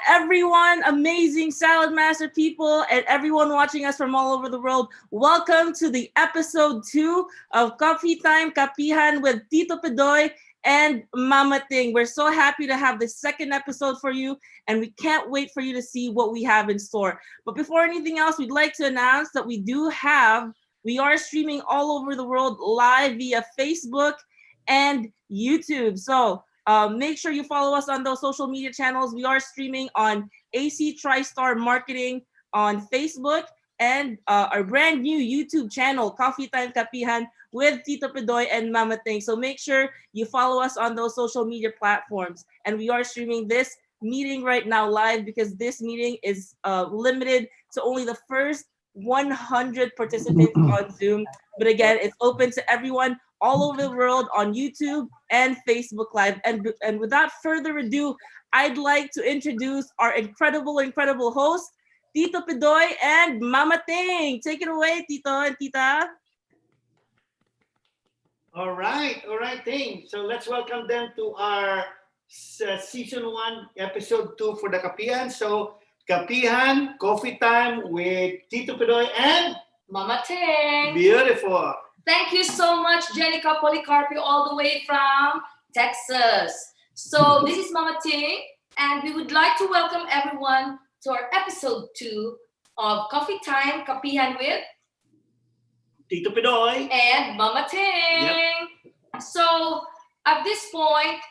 everyone, amazing Salad Master people, and everyone watching us from all over the world. Welcome to the episode 2 of Coffee Time Kapihan with Tito Pidoy and Mama Ting. We're so happy to have the second episode for you, and we can't wait for you to see what we have in store. But before anything else, we'd like to announce that we are streaming all over the world live via Facebook and YouTube. So make sure you follow us on those social media channels. We are streaming on AC TriStar Marketing on Facebook and our brand new YouTube channel, Coffee Time Kapihan with Tito Pidoy and Mama Ting. So make sure you follow us on those social media platforms. And we are streaming this meeting right now live because this meeting is limited to only the first 100 participants on Zoom. But again, it's open to everyone all over the world on YouTube and Facebook Live. And without further ado, I'd like to introduce our incredible host, Tito Pidoy and Mama Ting. Take it away, Tito and Tita. All right, Ting. So let's welcome them to our season 1, episode 2 for the Kapihan. So Kapihan, Coffee Time with Tito Pidoy and Mama Ting. Beautiful. Thank you so much, Jenica Policarpio, all the way from Texas. So this is Mama Ting, and we would like to welcome everyone to our episode 2 of Coffee Time Kapihan with Tito Pidoy and Mama Ting. Yep. So at this point,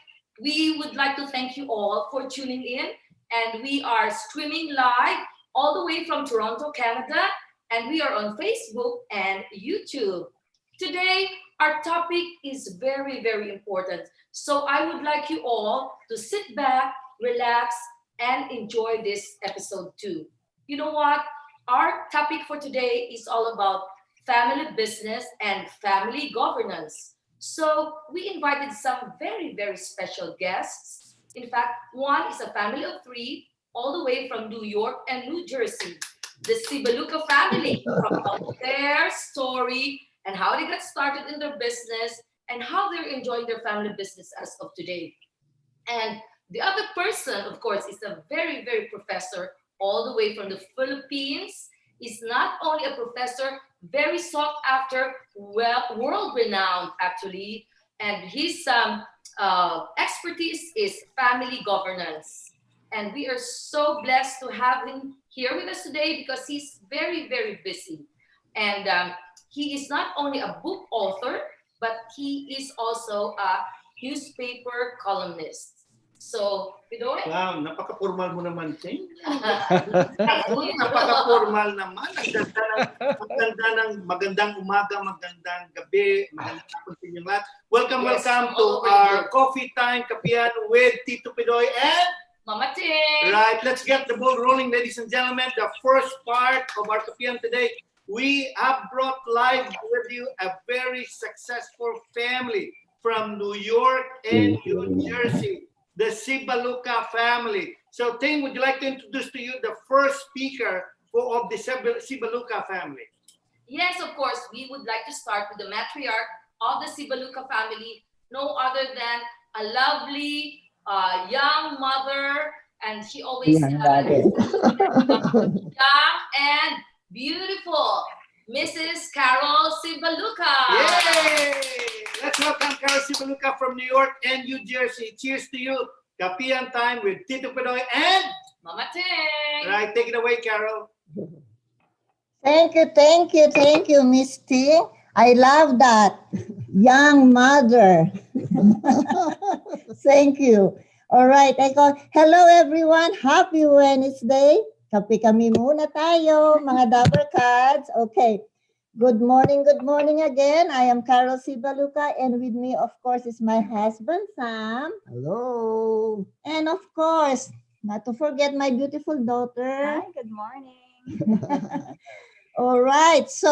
we would like to thank you all for tuning in, and we are streaming live all the way from Toronto, Canada, and we are on Facebook and YouTube. Today, our topic is very, very important. So I would like you all to sit back, relax, and enjoy this episode 2. You know what? Our topic for today is all about family business and family governance. So we invited some very, very special guests. In fact, one is a family of 3, all the way from New York and New Jersey. The Sibbaluca family, from their story and how they got started in their business and how they're enjoying their family business as of today. And the other person, of course, is a very, very professor all the way from the Philippines. He's not only a professor, very sought after, world-renowned actually, and his expertise is family governance. And we are so blessed to have him here with us today because he's very, very busy. And he is not only a book author, but he is also a newspaper columnist. So, Pidoy? Wow, napaka-formal mo naman, Ting. Napaka-formal naman. Magandang umaga, magandang gabi, magandang hapon sa inyong lahat. Welcome to our Coffee Time Kapihan with Tito Pidoy and Mama Ting. Right, let's get the ball rolling, ladies and gentlemen. The first part of our Kapihan today, we have brought live with you a very successful family from New York and New Jersey, the Sibbaluca family. So, Ting, would you like to introduce to you the first speaker of the Sibbaluca family? Yes, of course. We would like to start with the matriarch of the Sibbaluca family, no other than a lovely young mother, and she always young and beautiful Mrs. Carol Sibbaluca. Yay! Let's welcome Carol Sibbaluca from New York and New Jersey. Cheers to you. Kapihan Time with Tito Pidoy and Mama Ting. Right, take it away, Carol. Thank you, Miss Ting. I love that. Young mother. Thank you. All right. Hello, everyone. Happy Wednesday. Kape kami muna tayo, mga Dabber Cats. Okay. Good morning again. I am Carol Sibbaluca, and with me, of course, is my husband, Sam. Hello. And of course, not to forget my beautiful daughter. Hi, good morning. All right. So,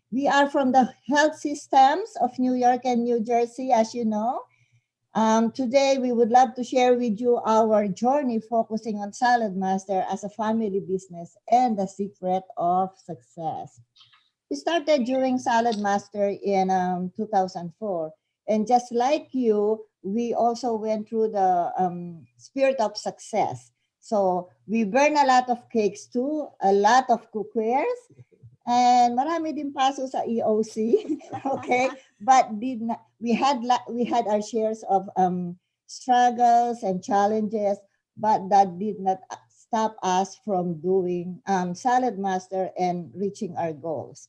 we are from the health systems of New York and New Jersey, as you know. Today, we would love to share with you our journey focusing on Salad Master as a family business and the secret of success. We started doing Salad Master in 2004. And just like you, we also went through the spirit of success. So we burn a lot of cakes too, a lot of cookwares, and marami din paso sa EOC. Okay, but did not, we had our shares of struggles and challenges, but that did not stop us from doing Salad Master and reaching our goals.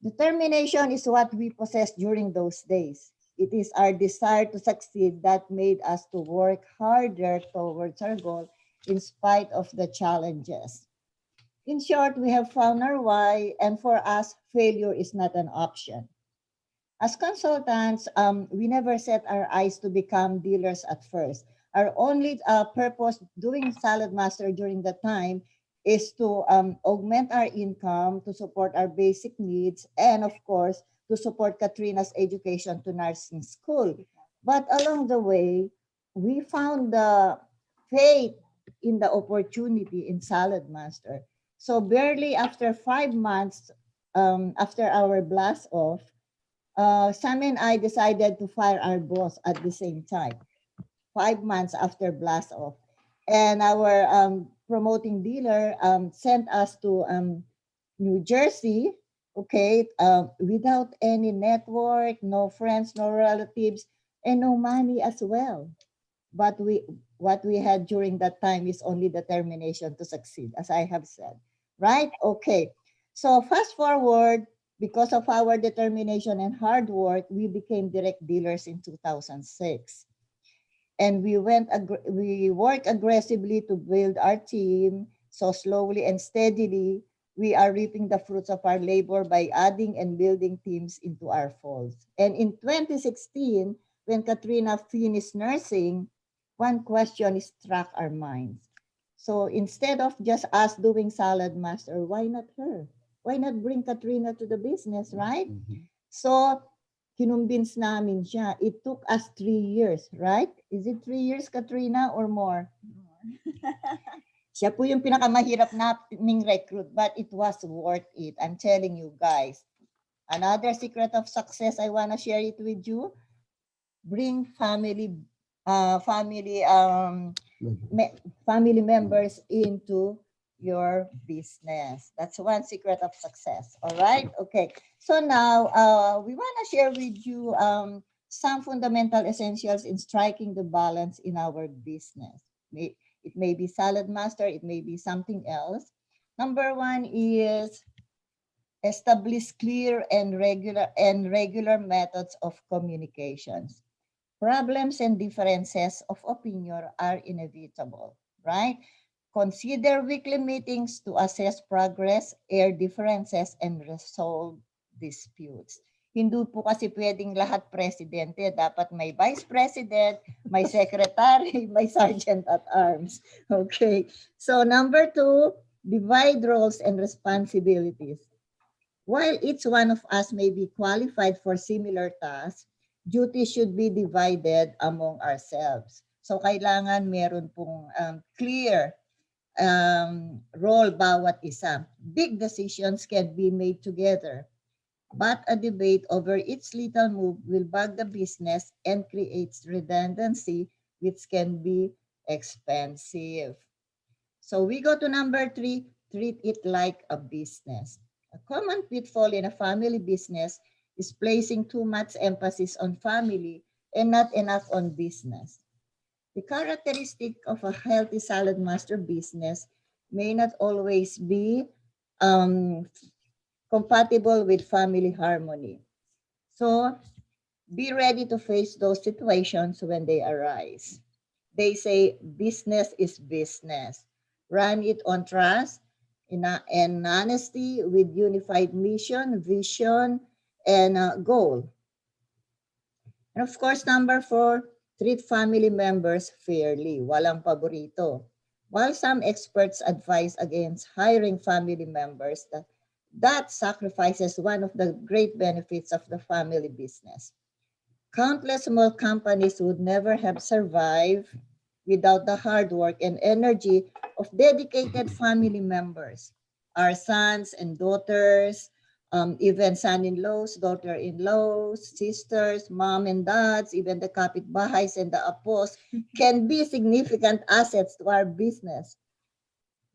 Determination is what we possess during those days. It is our desire to succeed that made us to work harder towards our goal in spite of the challenges. In short, we have found our why, and for us, failure is not an option. As consultants, we never set our eyes to become dealers at first. Our only purpose doing Salad Master during that time is to augment our income, to support our basic needs, and of course, to support Katrina's education to nursing school. But along the way, we found the faith in the opportunity in Salad Master. So barely after 5 months after our blast off, Sam and I decided to fire our boss at the same time, 5 months after blast off. And our promoting dealer sent us to New Jersey, okay, without any network, no friends, no relatives, and no money as well. But what we had during that time is only determination to succeed, as I have said. Right? Okay. So fast forward, because of our determination and hard work, we became direct dealers in 2006. And we worked aggressively to build our team. So slowly and steadily, we are reaping the fruits of our labor by adding and building teams into our folds. And in 2016, when Katrina finished nursing, one question struck our minds. So instead of just us doing Salad Master, why not her? Why not bring Katrina to the business, right? So kinumbins namin siya. It took us 3 years, right? Is it 3 years, Katrina, or more? Siya po yung pinakamahirap naming recruit, but it was worth it. I'm telling you guys. Another secret of success, I wanna share it with you. Bring family members into your business. That's one secret of success. All right. Okay. So now we want to share with you some fundamental essentials in striking the balance in our business. It may be Salad Master. It may be something else. Number one is establish clear and regular methods of communications. Problems and differences of opinion are inevitable, right? Consider weekly meetings to assess progress, air differences, and resolve disputes. Hindi po kasi pwedeng lahat presidente. Dapat may vice president, may secretary, may sergeant at arms. Okay. So number two, divide roles and responsibilities. While each one of us may be qualified for similar tasks, duties should be divided among ourselves. So kailangan meron pong clear role bawat isa. Big decisions can be made together, but a debate over each little move will bug the business and creates redundancy, which can be expensive. So we go to number three, treat it like a business. A common pitfall in a family business is placing too much emphasis on family and not enough on business. The characteristic of a healthy Salad Master business may not always be compatible with family harmony. So be ready to face those situations when they arise. They say business is business. Run it on trust and honesty with unified mission, vision, and goal. And of course, number four, treat family members fairly. Walang paborito. While some experts advise against hiring family members, that sacrifices one of the great benefits of the family business. Countless small companies would never have survived without the hard work and energy of dedicated family members. Our sons and daughters, even son-in-laws, daughter-in-laws, sisters, mom and dads, even the kapitbahays and the apos can be significant assets to our business.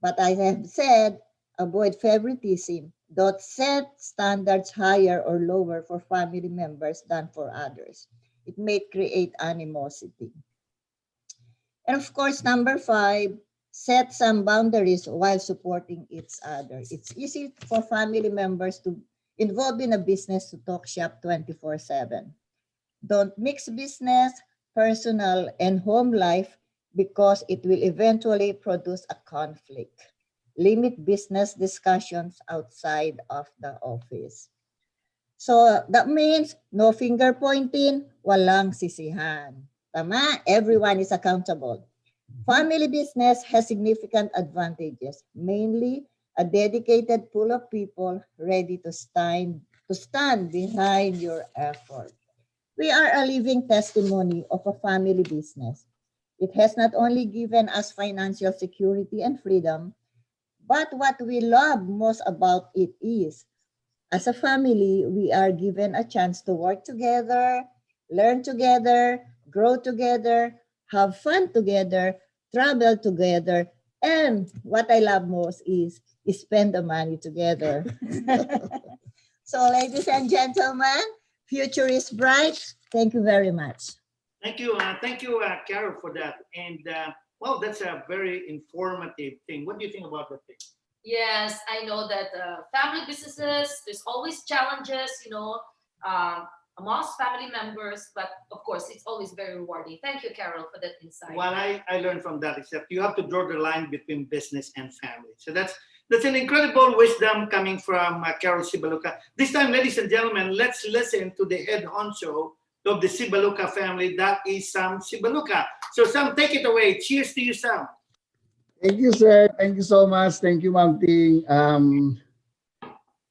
But I have said, avoid favoritism. Don't set standards higher or lower for family members than for others. It may create animosity. And of course, number 5, set some boundaries while supporting each other. It's easy for family members to involve in a business to talk shop 24/7. Don't mix business, personal, and home life because it will eventually produce a conflict. Limit business discussions outside of the office. So that means no finger pointing, walang sisihan. Tama? Everyone is accountable. Family business has significant advantages, mainly a dedicated pool of people ready to stand behind your effort. We are a living testimony of a family business. It has not only given us financial security and freedom, but what we love most about it is, as a family, we are given a chance to work together, learn together, grow together, have fun together, travel together, and what I love most is spend the money together. So, ladies and gentlemen, future is bright. Thank you very much. Thank you, Carol, for that. And well, that's a very informative thing. What do you think about that thing? Yes, I know that family businesses, there's always challenges, um, amongst family members, but of course, it's always very rewarding. Thank you, Carol, for that insight. What I learned from that is that you have to draw the line between business and family. So that's an incredible wisdom coming from Carol Sibbaluca. This time, ladies and gentlemen, let's listen to the head honcho of the Sibbaluca family. That is Sam Sibbaluca. So Sam, take it away. Cheers to you, Sam. Thank you, sir. Thank you so much. Thank you, Ma'am Ting.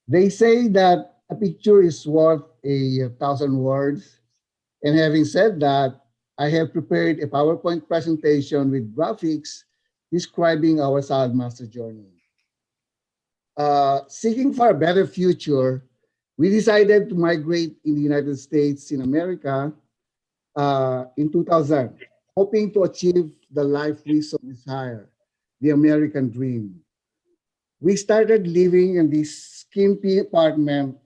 They say that a picture is worth 1,000 words. And having said that, I have prepared a PowerPoint presentation with graphics describing our Salad Master journey. Seeking for a better future, we decided to migrate in the United States in America in 2000, hoping to achieve the life we so desire, the American dream. We started living in this skimpy apartment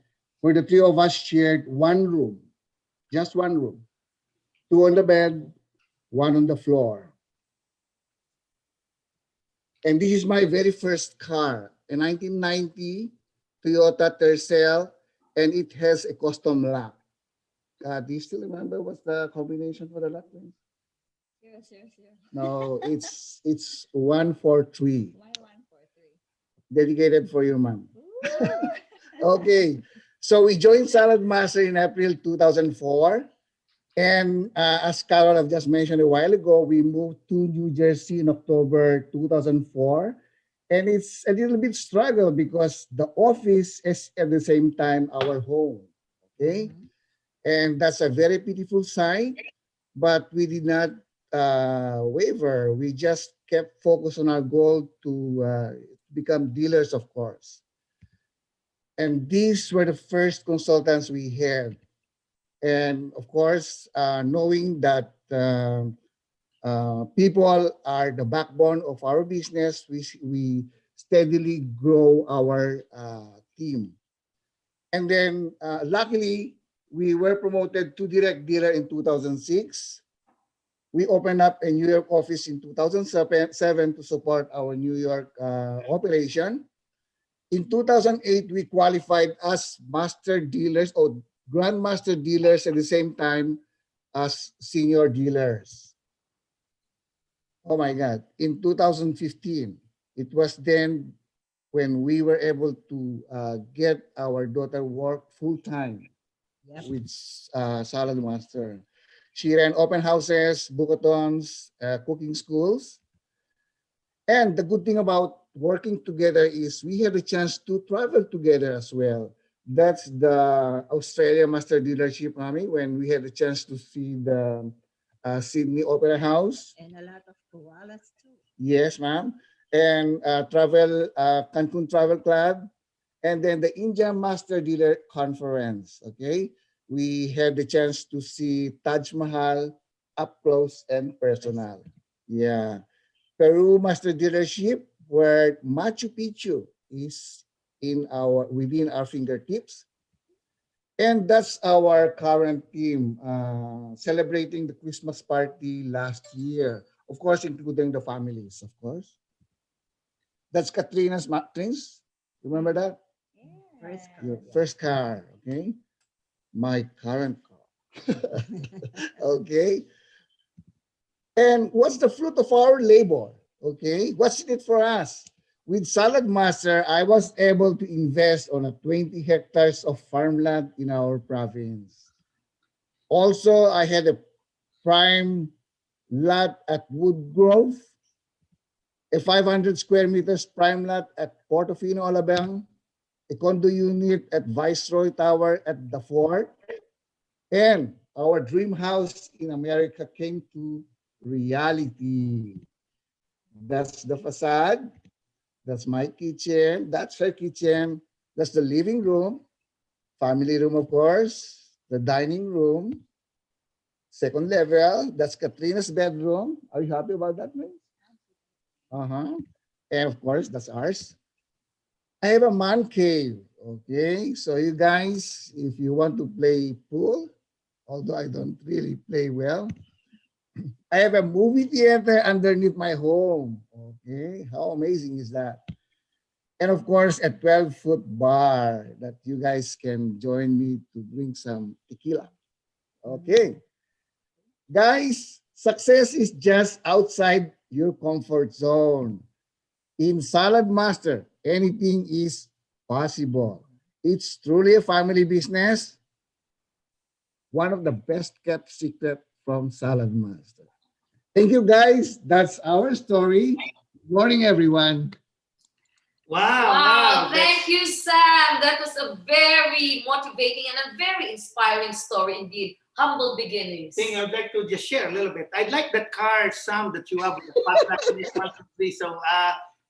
where the three of us shared one room, just one room, two on the bed, one on the floor. And this is my very first car, a 1990 Toyota Tercel, and it has a custom lock. Do you still remember what's the combination for the lock? Yes, yes, yes. No, it's 143. Why 143? Dedicated for your mom. Okay, so we joined Salad Master in April 2004. And as Carol have just mentioned a while ago, we moved to New Jersey in October 2004. And it's a little bit struggle because the office is at the same time our home. Okay. Mhm. And that's a very beautiful sign, but we did not waver. We just kept focused on our goal to become dealers, of course. And these were the first consultants we had. And of course, knowing that people are the backbone of our business, we steadily grow our team. And then luckily, we were promoted to direct dealer in 2006. We opened up a New York office in 2007 to support our New York operation. In 2008, we qualified as master dealers or grandmaster dealers at the same time as senior dealers. Oh my God. In 2015, it was then when we were able to get our daughter work full-time. Yep. With Salad Master. She ran open houses, bookathons, cooking schools. And the good thing about working together is we have a chance to travel together as well. That's the Australia Master Dealership, Mami, when we had a chance to see the Sydney Opera House. And a lot of koalas too. Yes, ma'am. And Cancun Travel Club. and then the India Master Dealer Conference. Okay, we had the chance to see Taj Mahal up close and personal. Yeah, Peru Master Dealership, where Machu Picchu is within our fingertips. And that's our current team, celebrating the Christmas party last year. Of course, including the families, of course. That's Katrina's twins. Remember that? First Your first car, okay? My current car. Okay. And what's the fruit of our labor? Okay. What's in it for us? With Salad Master, I was able to invest on a 20 hectares of farmland in our province. Also, I had a prime lot at Woodgrove, a 500 square meters prime lot at Portofino, Alabang, a condo unit at Viceroy Tower at the Fort, and our dream house in America came to reality. That's the facade. That's my kitchen. That's her kitchen. That's the living room, family room, of course, the dining room, second level. That's Katrina's bedroom. Are you happy about that, man? Uh-huh. And of course, that's ours. I have a man cave. Okay. So you guys, if you want to play pool, although I don't really play well, I have a movie theater underneath my home. Okay. How amazing is that? And of course, a 12-foot bar that you guys can join me to drink some tequila. Okay. Guys, success is just outside your comfort zone. In Salad Master, anything is possible. It's truly a family business. One of the best kept secret from Salad Master. Thank you, guys. That's our story. Good morning, everyone. Wow, thank you, Sam. That was a very motivating and a very inspiring story indeed. Humble beginnings. Ting, I'd like to just share a little bit. I like the car sound that you have with the podcast in this country. So,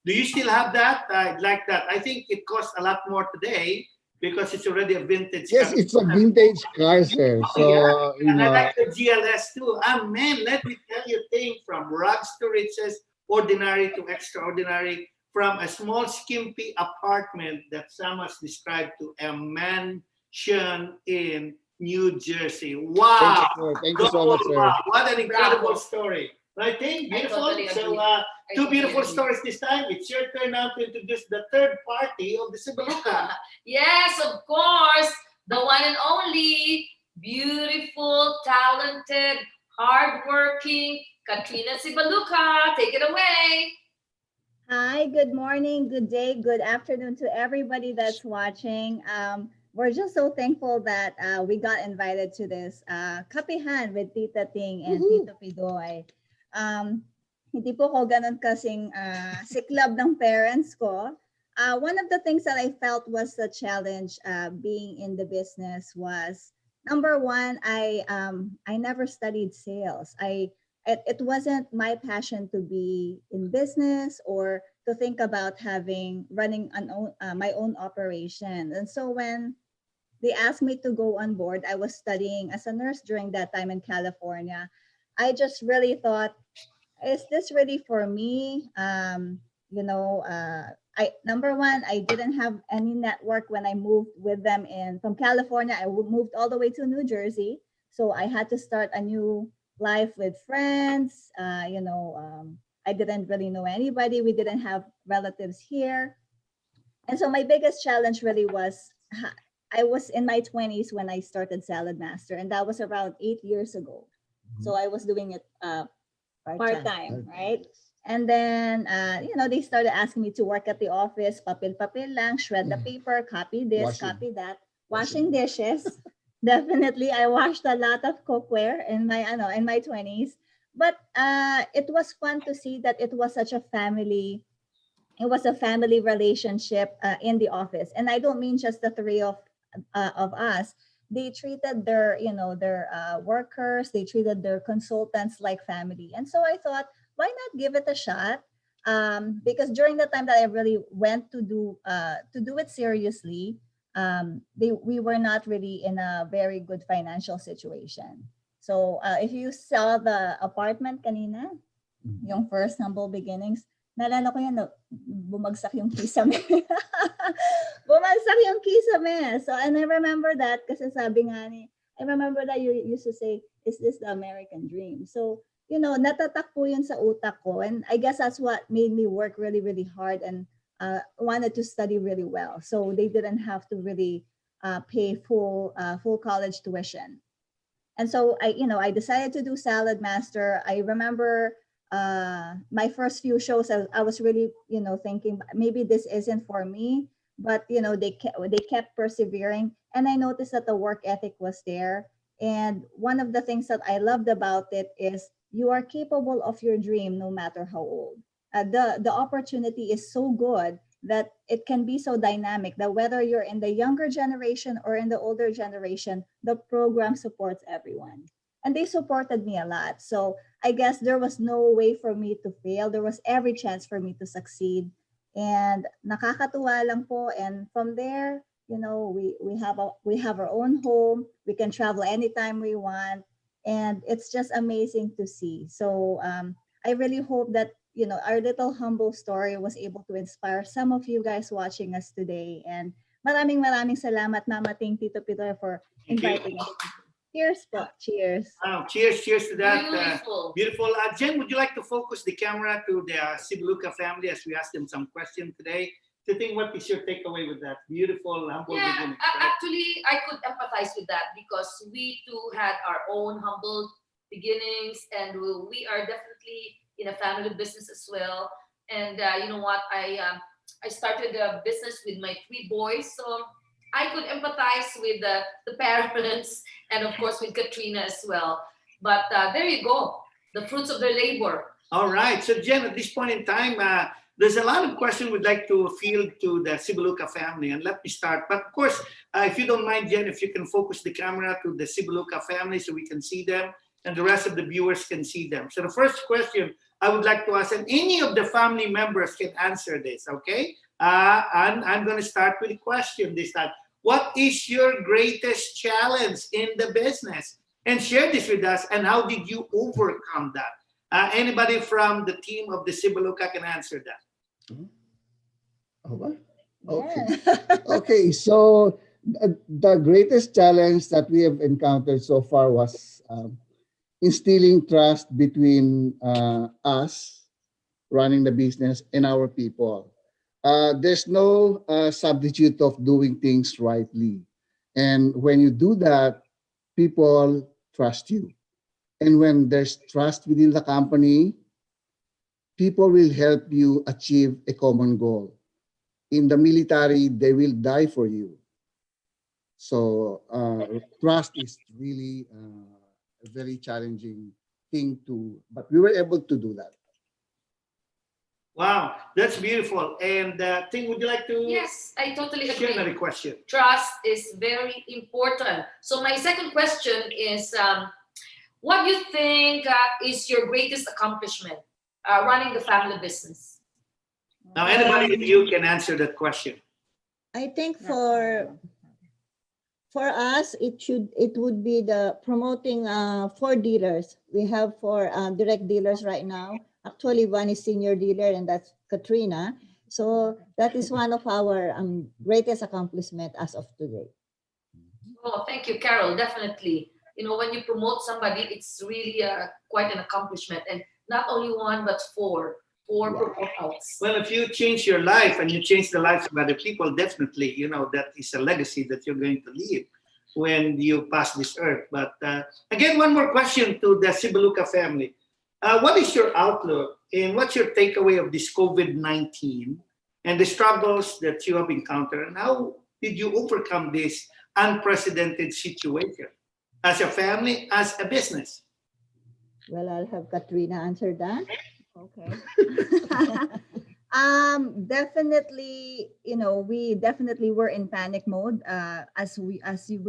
do you still have that? I'd like that. I think it costs a lot more today because it's already a vintage Yes, car. it's a vintage car, sir. So, Yeah. And I like the GLS too. Man, let me tell you, Ting, from rags to riches, ordinary to extraordinary, from a small, skimpy apartment that Sam has described to a mansion in New Jersey. Wow. thank you so much, sir. Wow. What an incredible Bravo. story. Right, Ting? Beautiful. totally So, agree. two beautiful agree. stories this time. It's your turn now to introduce the third party of the Sibbaluca. Yes, of course. The one and only beautiful, talented, hardworking Katrina Sibbaluca. Take it away. Hi, good morning, good day, good afternoon to everybody that's watching. We're just so thankful that we got invited to this Kapihan with Tita Ting and Tito Pidoy. Hindi po ko ganun kasing siklab ng parents ko. One of the things that I felt was a challenge being in the business was, number one, I never studied sales. It wasn't my passion to be in business or to think about running my own operation. And so when they asked me to go on board, I was studying as a nurse during that time in California. I just really thought, is this really for me? Number one, I didn't have any network when I moved with them from California. I moved all the way to New Jersey, so I had to start a new life with friends. I didn't really know anybody. We didn't have relatives here, and so my biggest challenge really was I was in my 20s when I started Salad Master, and that was around 8 years ago. So I was doing it part-time, right? And then, they started asking me to work at the office, papel lang, shred the paper, copy this, copy that, washing dishes. Definitely, I washed a lot of cookware in my 20s. But it was fun to see that it was such a family. It was a family relationship in the office, and I don't mean just the three of us. They treated their workers, they treated their consultants like family. And so I thought, why not give it a shot? because during the time that I really went to do it seriously, we were not really in a very good financial situation. So if you saw the apartment kanina, yung first humble beginnings, naalala ko yan, bumagsak yung kisame. Bumagsak yung kisame. So, and I remember that kasi sabi nga ni, I remember that you used to say, is this the American dream? So, you know, natatak po yun sa utak ko. And I guess that's what made me work really, really hard and wanted to study really well. So they didn't have to really pay full college tuition. And so I decided to do Salad Master. I remember my first few shows, I was really, thinking maybe this isn't for me, but they kept persevering, and I noticed that the work ethic was there. And one of the things that I loved about it is you are capable of your dream no matter how old. The opportunity is so good that it can be so dynamic that whether you're in the younger generation or in the older generation, the program supports everyone. And they supported me a lot. So I guess there was no way for me to fail. There was every chance for me to succeed. And nakakatuwa lang po. And from there, we have our own home. We can travel anytime we want. And it's just amazing to see. So I really hope that our little humble story was able to inspire some of you guys watching us today. And maraming salamat, Mama Ting, Tito Pidoy, for inviting us. Cheers po. Cheers. Wow, cheers to that. Beautiful. Beautiful. Jen, would you like to focus the camera to the Sibbaluca family as we ask them some questions today? To think, what is your takeaway with that beautiful humble beginning? Right? Actually, I could empathize with that because we too had our own humble beginnings, and we are definitely in a family business as well. And you know what? I started a business with my 3 boys, so I could empathize with the parents and of course with Katrina as well. But there you go, the fruits of their labor. All right. So Jen, at this point in time, there's a lot of questions we'd like to field to the Sibbaluca family. And let me start. But of course, if you don't mind, Jen, if you can focus the camera to the Sibbaluca family so we can see them and the rest of the viewers can see them. So the first question I would like to ask, and any of the family members can answer this, okay? And I'm going to start with a question this time. What is your greatest challenge in the business? And share this with us. And how did you overcome that? Anybody from the team of the Sibbaluca can answer that. Okay. Okay. So the greatest challenge that we have encountered so far was instilling trust between us running the business and our people. There's no substitute of doing things rightly. And when you do that, people trust you. And when there's trust within the company, people will help you achieve a common goal. In the military, they will die for you. So trust is really a very challenging thing but we were able to do that. Wow, that's beautiful. And Ting, would you like to Yes, I totally share agree. another question? Trust is very important. So my second question is, what do you think is your greatest accomplishment running the family business? Now, anybody of you can answer that question. I think for us, it would be the promoting 4 dealers. We have 4 direct dealers right now. Actually, one is senior dealer, and that's Katrina. So that is one of our greatest accomplishment as of today. Oh, thank you, Carol. Definitely. When you promote somebody, it's really quite an accomplishment. And not only 1, but 4 promote-outs. Well, if you change your life and you change the lives of other people, definitely, that is a legacy that you're going to leave when you pass this earth. But again, one more question to the Sibbaluca family. What is your outlook and what's your takeaway of this COVID-19 and the struggles that you have encountered? And how did you overcome this unprecedented situation as a family, as a business? Well, I'll have Katrina answer that. Okay. Definitely, we definitely were in panic mode. As we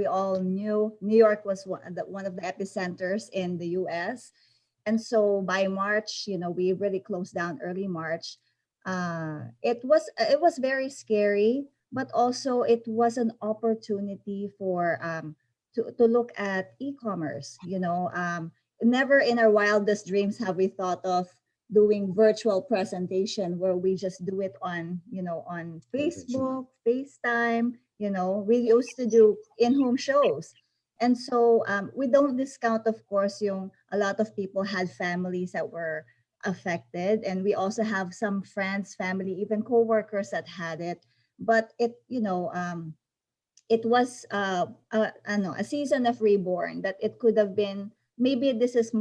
all knew, New York was one of the epicenters in the U.S. And so by March, we really closed down early March. It was very scary, but also it was an opportunity for to look at e-commerce. Never in our wildest dreams have we thought of doing virtual presentation where we just do it on Facebook, FaceTime. We used to do in-home shows. And so we don't discount, of course, a lot of people had families that were affected, and we also have some friends, family, even coworkers that had it. But it was I don't know, a season of reborn, that it could have been, maybe this is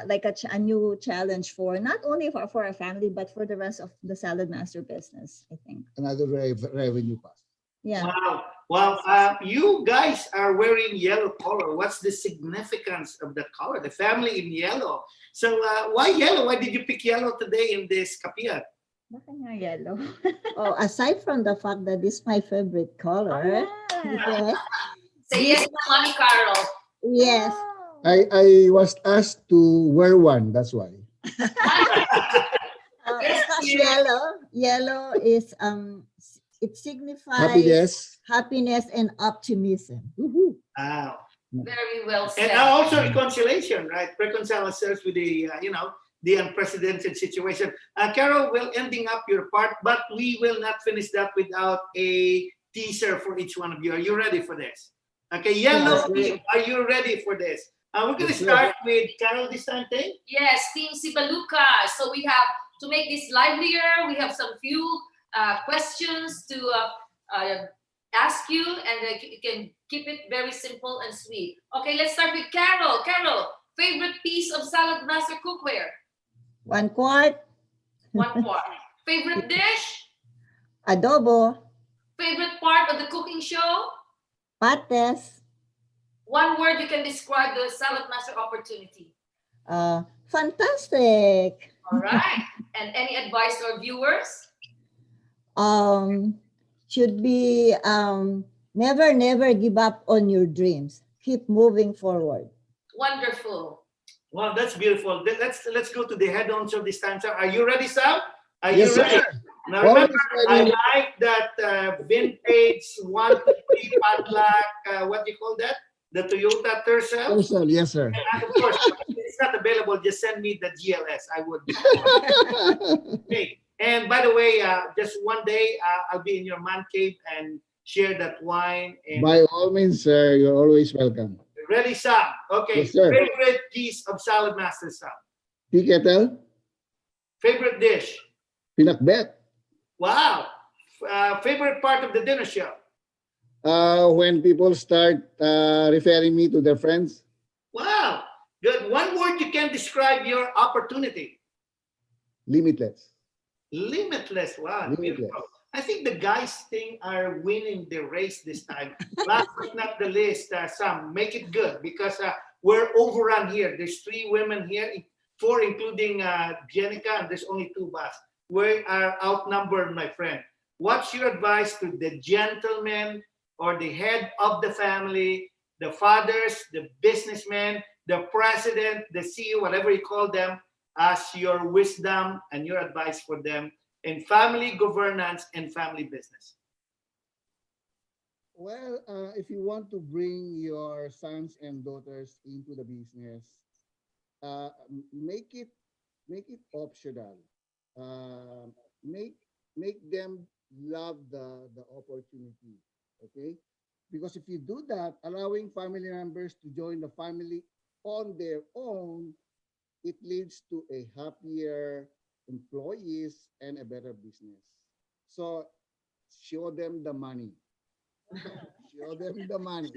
like a new challenge for not only for our family but for the rest of the Salad Master business, I think. Another revenue pass. Yeah. Wow. Wow. You guys are wearing yellow color. What's the significance of the color? The family in yellow. So why yellow? Why did you pick yellow today in this Kapihan? Bakit nga yellow? Oh, aside from the fact that this is my favorite color. Yes. Say yes to Mommy Carol. Yes. I was asked to wear one. That's why. Because yellow is it signifies Happiness. and optimism. Woohoo. Wow. Very well And said. also reconciliation, right? Reconcile ourselves with the, the unprecedented situation. Carol will ending up your part, but we will not finish that without a teaser for each one of you. Are you ready for this? Okay, yellow team, are you ready for this? We're going to start with Carol this time, Ting. Yes, Team Sibbaluca. So we have, to make this livelier, we have some few questions to ask you, and you can keep it very simple and sweet. Okay, let's start with Carol. Carol, favorite piece of Salad Master cookware? 1 quart. 1 quart. Favorite dish? Adobo. Favorite part of the cooking show? Pates. 1 word you can describe the Salad Master opportunity. Fantastic. All right. And any advice to our viewers? Should be never give up on your dreams. Keep moving forward. Wonderful. Wow, that's beautiful. Let's go to the head-ons of this time, sir. Are you ready, Sam? Are Yes, you ready? sir. Now remember, Always ready. I like that vintage 1, 2, 3 padlock. What do you call that? The Toyota Tercel. Person, yes, sir. And of course, if it's not available, just send me the GLS. I would. Okay. And by the way, just one day I'll be in your man cave and share that wine. And By all means, sir, you're always welcome. ready, Sam? Okay. Yes, sir. Favorite piece of Salad Master, Sam? Tea kettle, Favorite dish? pinakbet. Wow. Favorite part of the dinner show? When people start referring me to their friends, Wow. Good. 1 word you can describe your opportunity. limitless. Limitless. Wow. Limitless. Beautiful. I think the guys thing are winning the race this time. Last but not the least, Sam, make it good because we're overrun here. There's 3 women here, 4 including Jenica, and there's only 2 of us. We are outnumbered, my friend. What's your advice to the gentlemen or the head of the family, the fathers, the businessmen, the president, the CEO, whatever you call them, as your wisdom and your advice for them in family governance and family business? Well, if you want to bring your sons and daughters into the business, uh, make it optional. Make them love the opportunity. Okay, because if you do that, allowing family members to join the family on their own, it leads to a happier employees and a better business. So show them the money. Show them the money.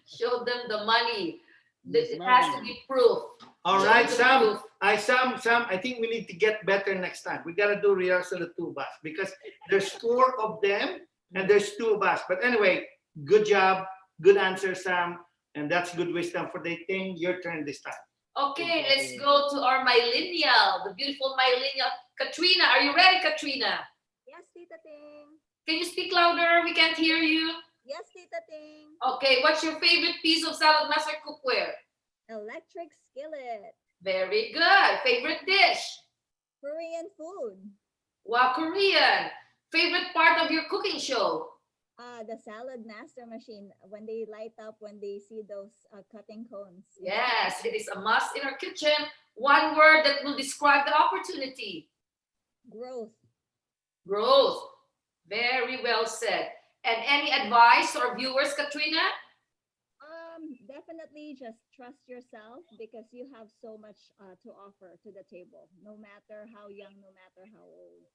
Show them the money. Yes, It has to ma'am. be proof. All Show right, them Sam. proof. Sam, I think we need to get better next time. We got to do rehearsal of 2 of us because there's 4 of them and there's 2 of us. But anyway, good job. Good answer, Sam. And that's good wisdom for the thing. Your turn this time. Okay, let's go to our millennial, the beautiful millennial, Katrina. Are you ready, Katrina? Yes, Tita Ting. Can you speak louder? We can't hear you. Yes, Tita Ting. Okay, what's your favorite piece of Salad Master cookware? Electric skillet. Very good. Favorite dish? Korean food. Wow, Korean. Favorite part of your cooking show? The salad master machine, when they light up, when they see those cutting cones. Yes, it is a must in our kitchen. One word that will describe the opportunity. Growth. Growth. Very well said. And any advice to our viewers, Katrina? Definitely just trust yourself because you have so much to offer to the table, no matter how young, no matter how old.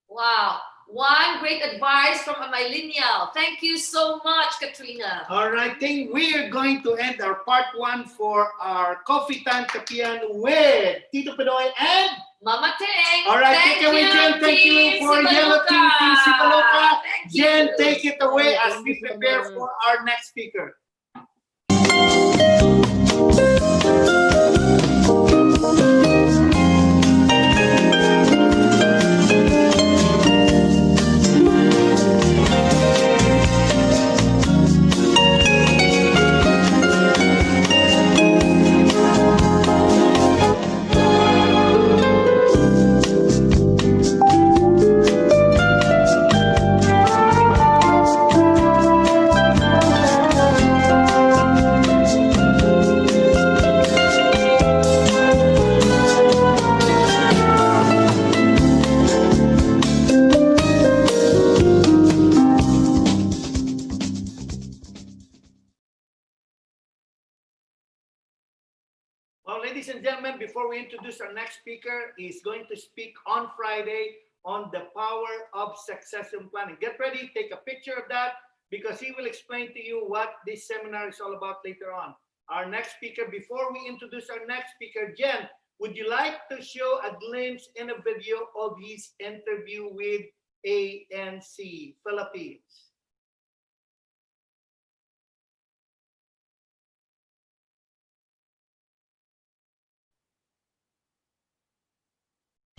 Wow. One great advice from a millennial. Thank you so much, Katrina. All right, Ting, we are going to end our part 1 for our Coffee Time Kapihan with Tito Pidoy and Mama Ting. all right, Thank take it away, you, Jen. Thank you Ting for Yellow Ting Sibbaluca. Thank Jen, you. take it away as Thank we you so prepare much. for our next speaker. Well, ladies and gentlemen, before we introduce our next speaker, he's going to speak on Friday on the power of succession planning. Get ready, take a picture of that because he will explain to you what this seminar is all about later on. Our next speaker, before we introduce our next speaker, Jen, would you like to show a glimpse in a video of his interview with ANC Philippines?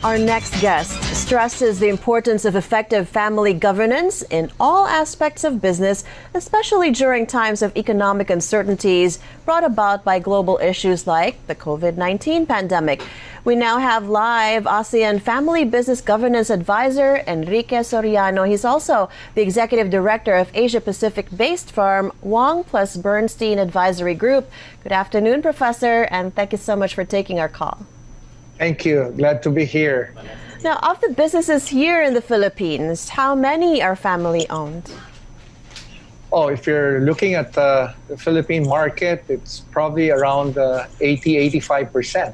Our next guest stresses the importance of effective family governance in all aspects of business, especially during times of economic uncertainties brought about by global issues like the COVID-19 pandemic. We now have live ASEAN Family Business Governance Advisor Enrique Soriano. He's also the Executive Director of Asia-Pacific-based firm Wong plus Bernstein Advisory Group. Good afternoon, Professor, and thank you so much for taking our call. Thank you. Glad to be here. Now, of the businesses here in the Philippines, how many are family owned? Oh, if you're looking at the Philippine market, it's probably around 80-85%.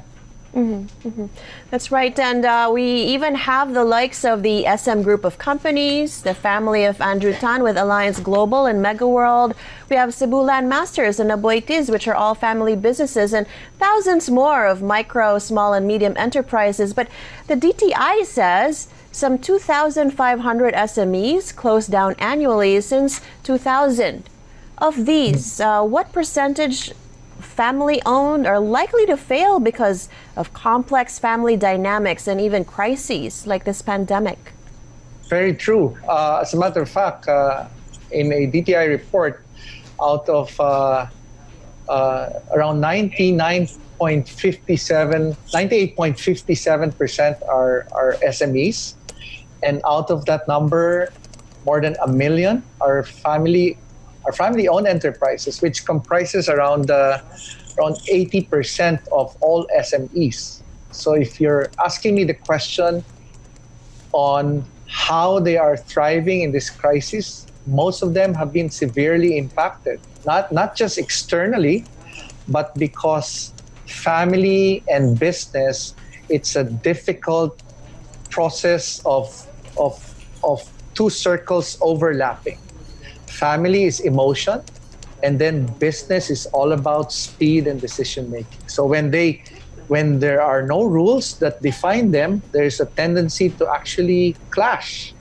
That's right. And we even have the likes of the SM Group of companies, the family of Andrew Tan with Alliance Global and Mega World. We have Cebu Land Masters and Aboitiz, which are all family businesses, and thousands more of micro, small, and medium enterprises. But the DTI says some 2,500 SMEs closed down annually since 2000. Of these, what percentage family-owned are likely to fail because of complex family dynamics and even crises like this pandemic? Very true. As a matter of fact, in a DTI report, out of around 98.57% are SMEs. And out of that number, more than 1 million are family-owned enterprises, which comprises around 80% of all SMEs. So if you're asking me the question on how they are thriving in this crisis, most of them have been severely impacted, not just externally, but because family and business, it's a difficult process of two circles overlapping. Family is emotion, and then business is all about speed and decision making. So when there are no rules that define them, there's a tendency to actually clash.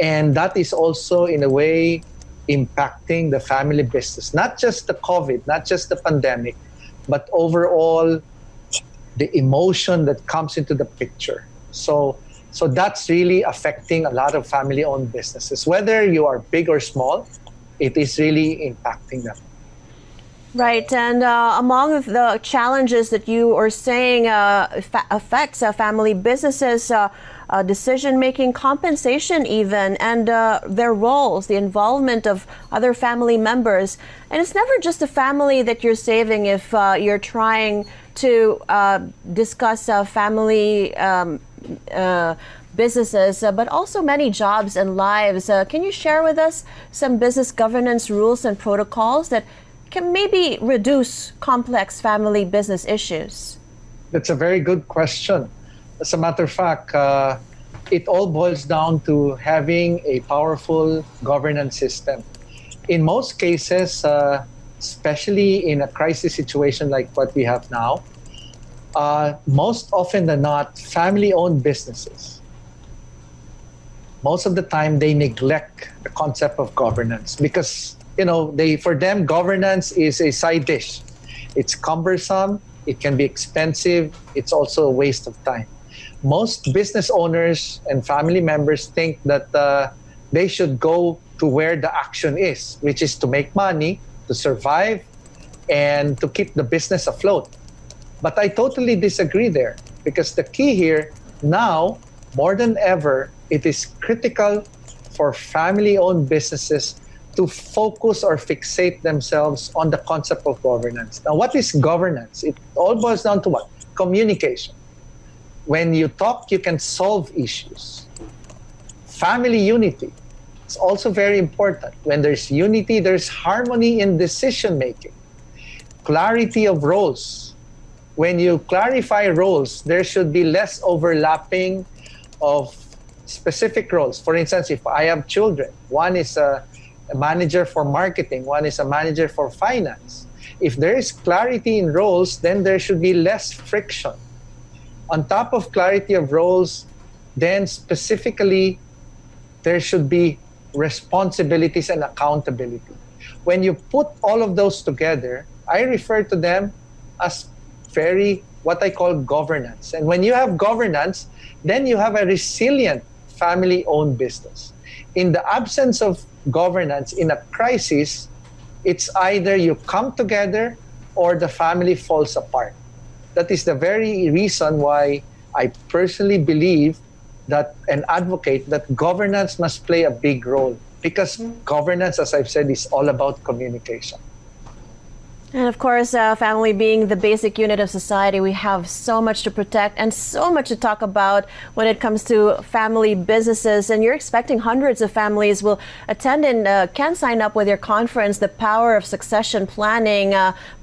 And that is also in a way impacting the family business, not just the COVID, not just the pandemic, but overall the emotion that comes into the picture. So that's really affecting a lot of family-owned businesses. Whether you are big or small, it is really impacting them. Right, and among the challenges that you are saying affects family businesses, decision-making, compensation even, and their roles, the involvement of other family members. And it's never just a family that you're saving if you're trying to discuss family businesses, but also many jobs and lives. Can you share with us some business governance rules and protocols that can maybe reduce complex family business issues? That's a very good question. As a matter of fact, it all boils down to having a powerful governance system. In most cases, especially in a crisis situation like what we have now, most often than not, family-owned businesses, most of the time they neglect the concept of governance because for them governance is a side dish. It's cumbersome, it can be expensive, it's also a waste of time. Most business owners and family members think that they should go to where the action is, which is to make money, to survive, and to keep the business afloat. But I totally disagree there because the key here now, more than ever, it is critical for family-owned businesses to focus or fixate themselves on the concept of governance. Now, what is governance? It all boils down to what? Communication. When you talk, you can solve issues. Family unity. It's also very important. When there's unity, there's harmony in decision-making. Clarity of roles. When you clarify roles, there should be less overlapping of specific roles. For instance, if I have children, one is a manager for marketing, one is a manager for finance. If there is clarity in roles, then there should be less friction. On top of clarity of roles, then specifically, there should be responsibilities and accountability. When you put all of those together, I refer to them as what I call governance. And when you have governance, then you have a resilient family-owned business. In the absence of governance in a crisis, it's either you come together or the family falls apart. That is the very reason why I personally believe that and advocate that governance must play a big role, because governance, as I've said, is all about communication. And of course, family being the basic unit of society, we have so much to protect and so much to talk about when it comes to family businesses. And you're expecting hundreds of families will attend and can sign up with your conference, The Power of Succession Planning,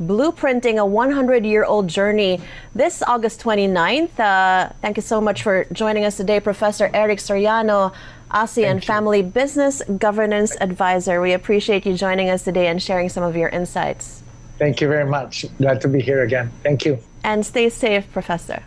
Blueprinting a 100-year-old Journey, this August 29th. Thank you so much for joining us today, Professor Enrique Soriano, ASEAN Family Business Governance Advisor. We appreciate you joining us today and sharing some of your insights. Thank you very much. Glad to be here again. Thank you. And stay safe, Professor.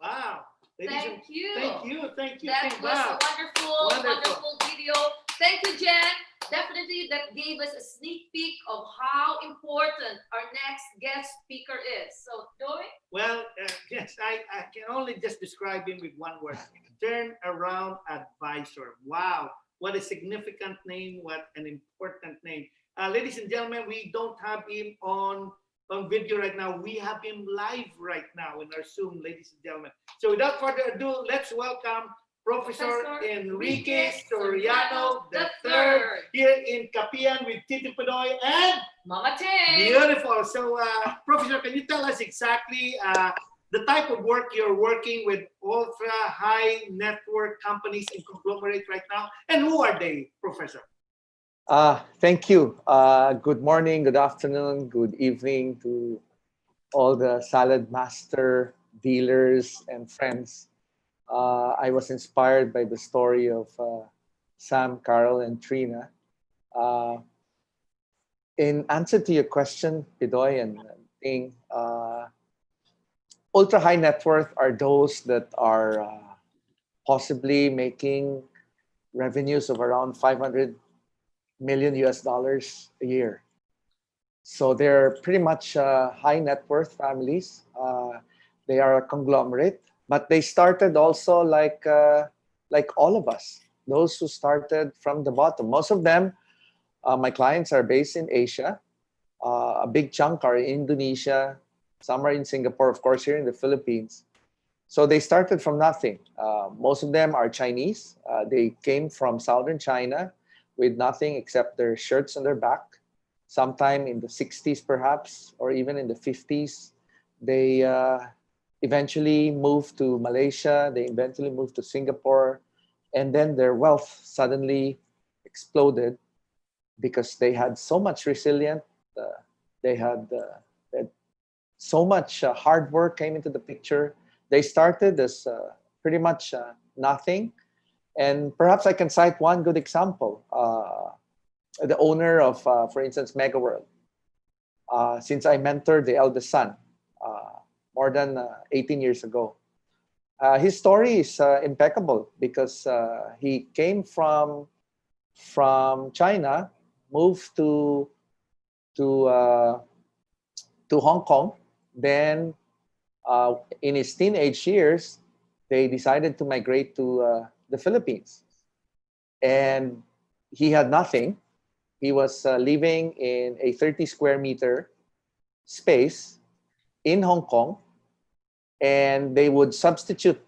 Wow. Thank you. Thank you. Thank you. That was Wow. a wonderful video. Thank you, Jen. Definitely that gave us a sneak peek of how important our next guest speaker is. So, Doy? Well, yes, I can only just describe him with one word. Turn around advisor. Wow. What a significant name. What an important name. Ladies and gentlemen, we don't have him on video right now. We have him live right now in our Zoom, ladies and gentlemen. So without further ado, let's welcome Professor Enrique Soriano III here in Kapihan with Tito Pidoy and Mama Ting. Beautiful. So, Professor, can you tell us exactly the type of work you're working with ultra high network companies and conglomerates right now, and who are they, Professor? Thank you. Good morning, good afternoon, good evening to all the salad master dealers and friends. I was inspired by the story of Sam, Carol, and Trina. In answer to your question, Pidoy and Ting, ultra high net worth are those that are possibly making revenues of around 500 million US dollars a year. So they're pretty much high net worth families. They are a conglomerate, but they started also like all of us, those who started from the bottom. Most of them My clients are based in Asia. A big chunk are in Indonesia. Some are in Singapore, of course, here in the Philippines. So they started from nothing. Most of them are Chinese. They came from southern China with nothing except their shirts on their back. Sometime in the 60s, perhaps, or even in the 50s. They eventually moved to Malaysia. They eventually moved to Singapore. And then their wealth suddenly exploded because they had so much resilience. They had so much hard work came into the picture. They started as pretty much nothing. And perhaps I can cite one good example. The owner of, for instance, Mega World. Since I mentored the eldest son more than 18 years ago. His story is impeccable because he came from China, moved to Hong Kong. Then, in his teenage years, they decided to migrate to the Philippines, and he had nothing. He was living in a 30 square meter space in Hong Kong, and they would substitute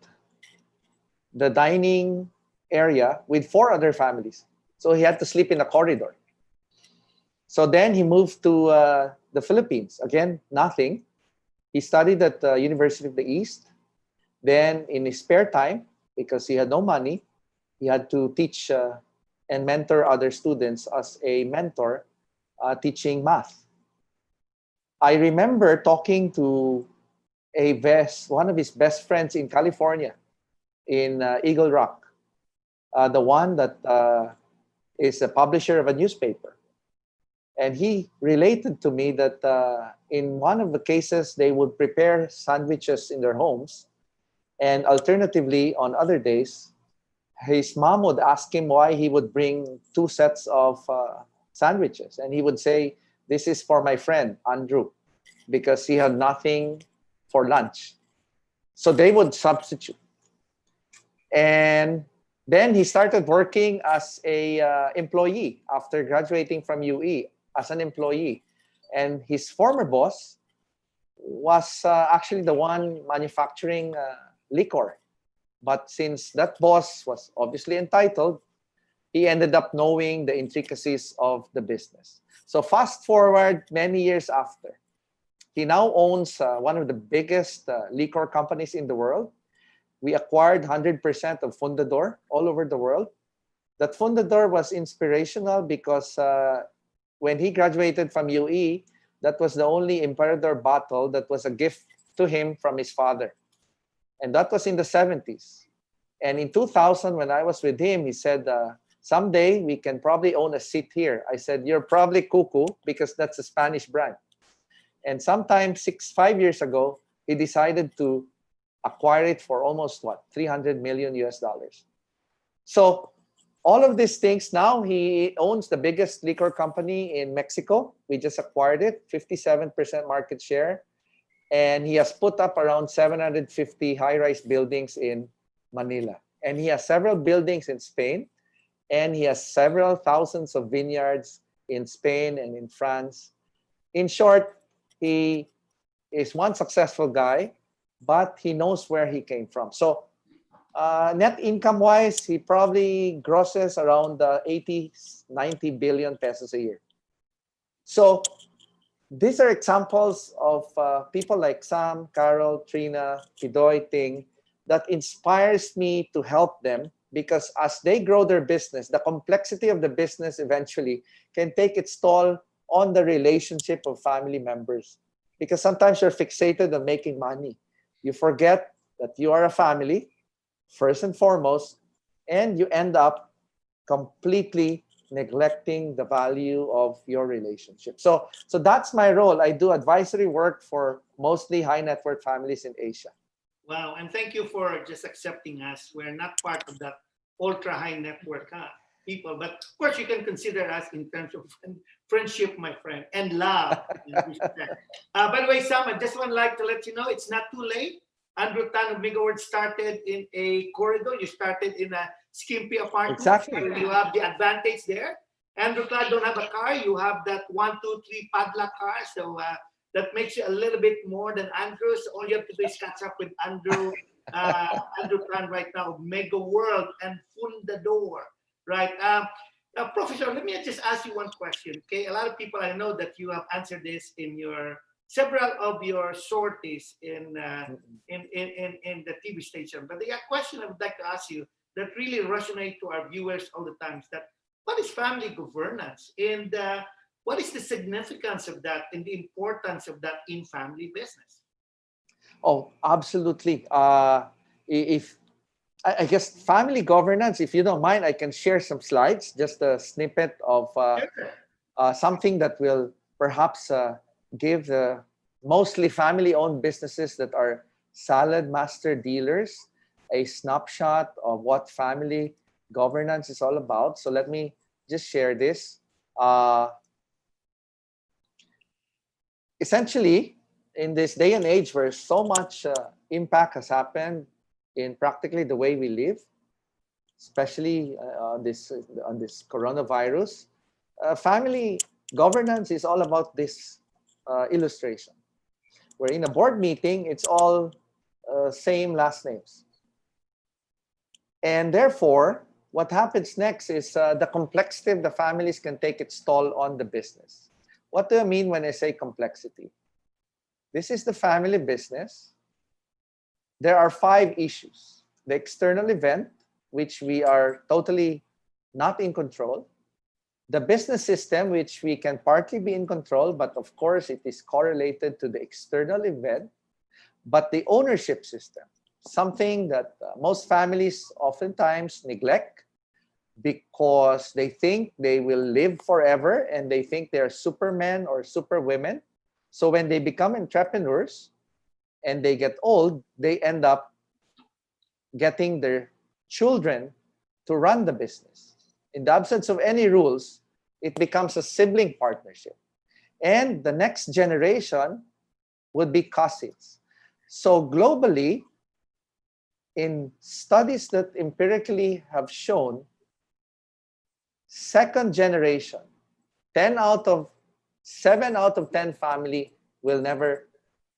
the dining area with 4 other families. So he had to sleep in a corridor. So then he moved to the Philippines. Again, nothing. He studied at the University of the East. Then in his spare time, because he had no money, he had to teach and mentor other students as a mentor, teaching math. I remember talking to one of his best friends in California, in Eagle Rock, the one that is a publisher of a newspaper. And he related to me that in one of the cases, they would prepare sandwiches in their homes. And alternatively, on other days, his mom would ask him why he would bring 2 sets of sandwiches. And he would say, "This is for my friend, Andrew," because he had nothing for lunch. So they would substitute. And then he started working as a employee after graduating from UE as an employee. And his former boss was actually the one manufacturing liquor. But since that boss was obviously entitled, he ended up knowing the intricacies of the business. So fast forward many years after, he now owns one of the biggest liquor companies in the world. We acquired 100% of Fundador all over the world. That Fundador was inspirational because when he graduated from UE, that was the only Emperador bottle that was a gift to him from his father. And that was in the 70s. And in 2000, when I was with him, he said, "Someday we can probably own a seat here." I said, "You're probably cuckoo because that's a Spanish brand." And sometime 5 years ago, he decided to acquire it for almost 300 million US dollars. So all of these things, now he owns the biggest liquor company in Mexico. We just acquired it, 57% market share. And he has put up around 750 high-rise buildings in Manila. And he has several buildings in Spain. And he has several thousands of vineyards in Spain and in France. In short, he is one successful guy, but he knows where he came from. So net income-wise, he probably grosses around 80, 90 billion pesos a year. So these are examples of people like Sam, Carol, Trina, Pidoy, Ting, that inspires me to help them, because as they grow their business, the complexity of the business eventually can take its toll on the relationship of family members. Because sometimes you're fixated on making money. You forget that you are a family, first and foremost, and you end up completely neglecting the value of your relationship. So that's my role. I do advisory work for mostly high net worth families in Asia. Wow, and thank you for just accepting us. We're not part of that ultra high net worth people, but of course you can consider us in terms of friendship, my friend, and love. By the way, Sam, I just would like to let you know it's not too late. Andrew Tan of Megaward started in a corridor. You started in a skimpy apartment. Exactly. So you have the advantage there. Andrew Clark don't have a car. You have that 1, 2, 3 padlock car. So that makes you a little bit more than Andrew. So all you have to do is catch up with Andrew Clark right now, Mega World and Fundador, right? Professor, let me just ask you one question. Okay, a lot of people, I know that you have answered this in your several of your sorties in the TV station. But the question I would like to ask you that really resonate to our viewers all the time is that what is family governance and what is the significance of that and the importance of that in family business? Oh, absolutely. If I guess family governance, if you don't mind, I can share some slides, just a snippet of something that will perhaps give the mostly family-owned businesses that are salad master dealers a snapshot of what family governance is all about. So let me just share this. Essentially, in this day and age where so much impact has happened in practically the way we live, especially on this coronavirus, family governance is all about this illustration. Where in a board meeting, it's all same last names. And therefore, what happens next is the complexity of the families can take its toll on the business. What do I mean when I say complexity? This is the family business. There are 5 issues. The external event, which we are totally not in control. The business system, which we can partly be in control, but of course it is correlated to the external event. But the ownership system, something that most families oftentimes neglect because they think they will live forever and they think they're supermen or superwomen. So when they become entrepreneurs and they get old, they end up getting their children to run the business. In the absence of any rules, it becomes a sibling partnership. And the next generation would be cousins. So globally, in studies that empirically have shown, second generation, 7 out of 10 family will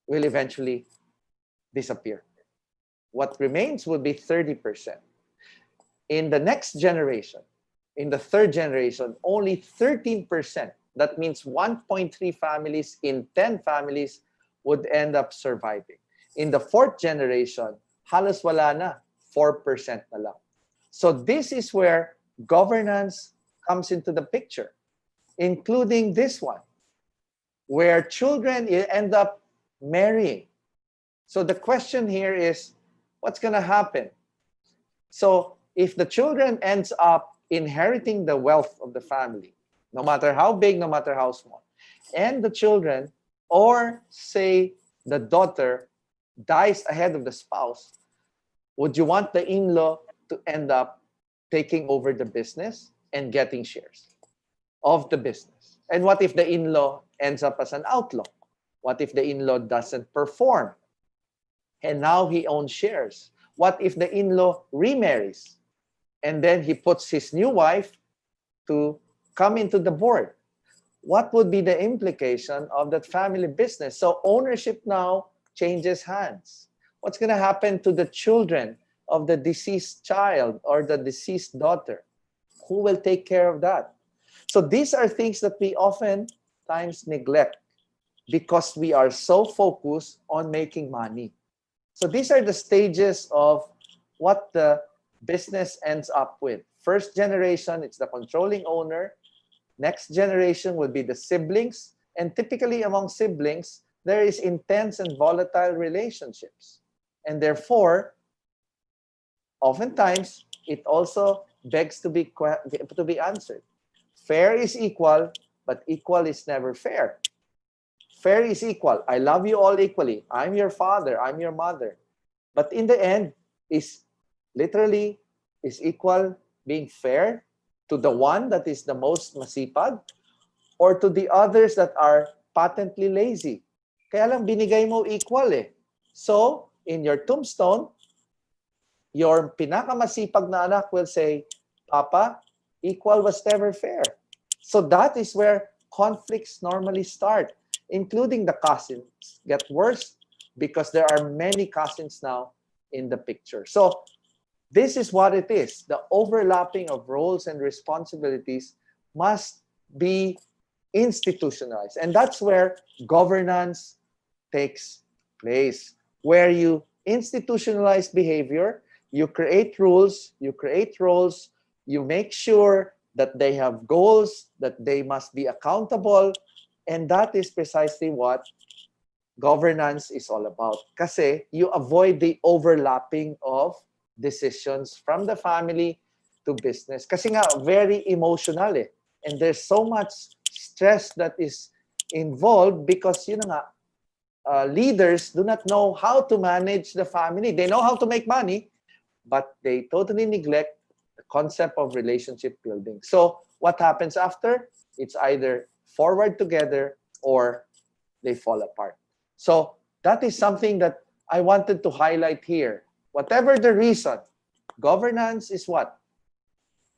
eventually disappear. What remains will be 30%. In the next generation, in the third generation, only 13%, that means 1.3 families in 10 families would end up surviving. In the fourth generation, halos wala na, 4% na lang. So this is where governance comes into the picture, including this one, where children end up marrying. So the question here is, what's going to happen? So if the children ends up inheriting the wealth of the family, no matter how big, no matter how small, and the children, or say the daughter dies ahead of the spouse, would you want the in-law to end up taking over the business and getting shares of the business? And what if the in-law ends up as an outlaw? What if the in-law doesn't perform and now he owns shares? What if the in-law remarries and then he puts his new wife to come into the board? What would be the implication of that family business? So ownership now changes hands. What's going to happen to the children of the deceased child or the deceased daughter? Who will take care of that? So these are things that we oftentimes neglect because we are so focused on making money. So these are the stages of what the business ends up with. First generation, it's the controlling owner. Next generation will be the siblings. And typically among siblings, there is intense and volatile relationships. And therefore, oftentimes, it also begs to be answered. Fair is equal, but equal is never fair. Fair is equal. I love you all equally. I'm your father. I'm your mother. But in the end, is equal being fair to the one that is the most masipag or to the others that are patently lazy? Kaya lang binigay mo equal eh. So, in your tombstone, your pinakamasipag na anak will say, Papa, equal was never fair. So that is where conflicts normally start, including the cousins get worse because there are many cousins now in the picture. So this is what it is. The overlapping of roles and responsibilities must be institutionalized. And that's where governance takes place, where you institutionalize behavior, you create rules, you create roles, you make sure that they have goals, that they must be accountable. And that is precisely what governance is all about. Kasi you avoid the overlapping of decisions from the family to business. Kasi nga, very emotional eh. And there's so much stress that is involved because, you know nga, leaders do not know how to manage the family. They know how to make money, but they totally neglect the concept of relationship building. So what happens after? It's either forward together or they fall apart. So that is something that I wanted to highlight here. Whatever the reason, governance is what?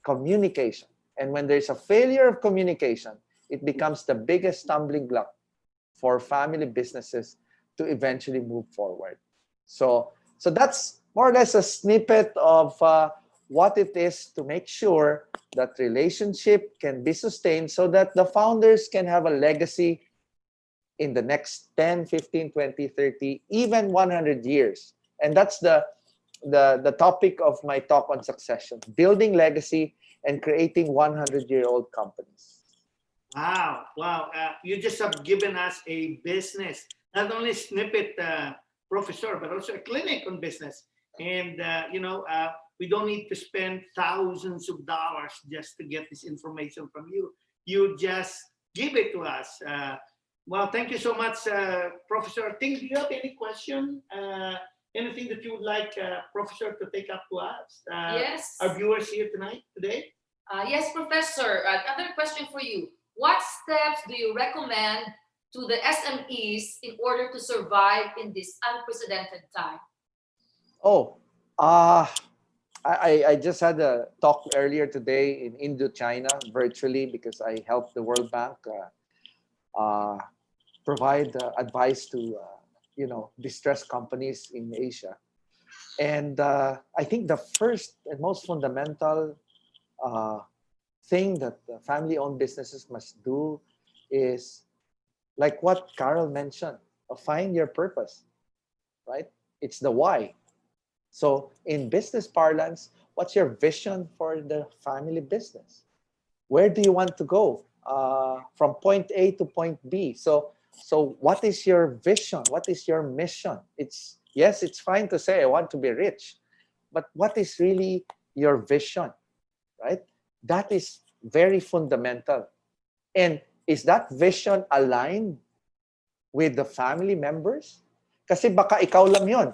Communication. And when there's a failure of communication, it becomes the biggest stumbling block for family businesses to eventually move forward. So that's more or less a snippet of what it is to make sure that relationship can be sustained so that the founders can have a legacy in the next 10, 15, 20, 30, even 100 years. And that's the topic of my talk on succession, building legacy and creating 100-year-old companies. Wow. You just have given us a business, not only snippet, professor, but also a clinic on business. And, we don't need to spend thousands of dollars just to get this information from you. You just give it to us. Well, thank you so much, Professor Ting. Do you have any question? Anything that you would like, Professor, to take up to us? Yes. Our viewers here today? Yes, Professor. Another question for you. What steps do you recommend to the SMEs in order to survive in this unprecedented time? I just had a talk earlier today in Indochina virtually because I helped the World Bank provide advice to distressed companies in Asia. And I think the first and most fundamental thing that family-owned businesses must do is like what Carol mentioned, find your purpose, right? It's the why. So in business parlance, what's your vision for the family business? Where do you want to go from point A to point B? So what is your vision? What is your mission? It's fine to say I want to be rich, but what is really your vision, right? That is very fundamental. And is that vision aligned with the family members? Kasi baka ikaw lang yon.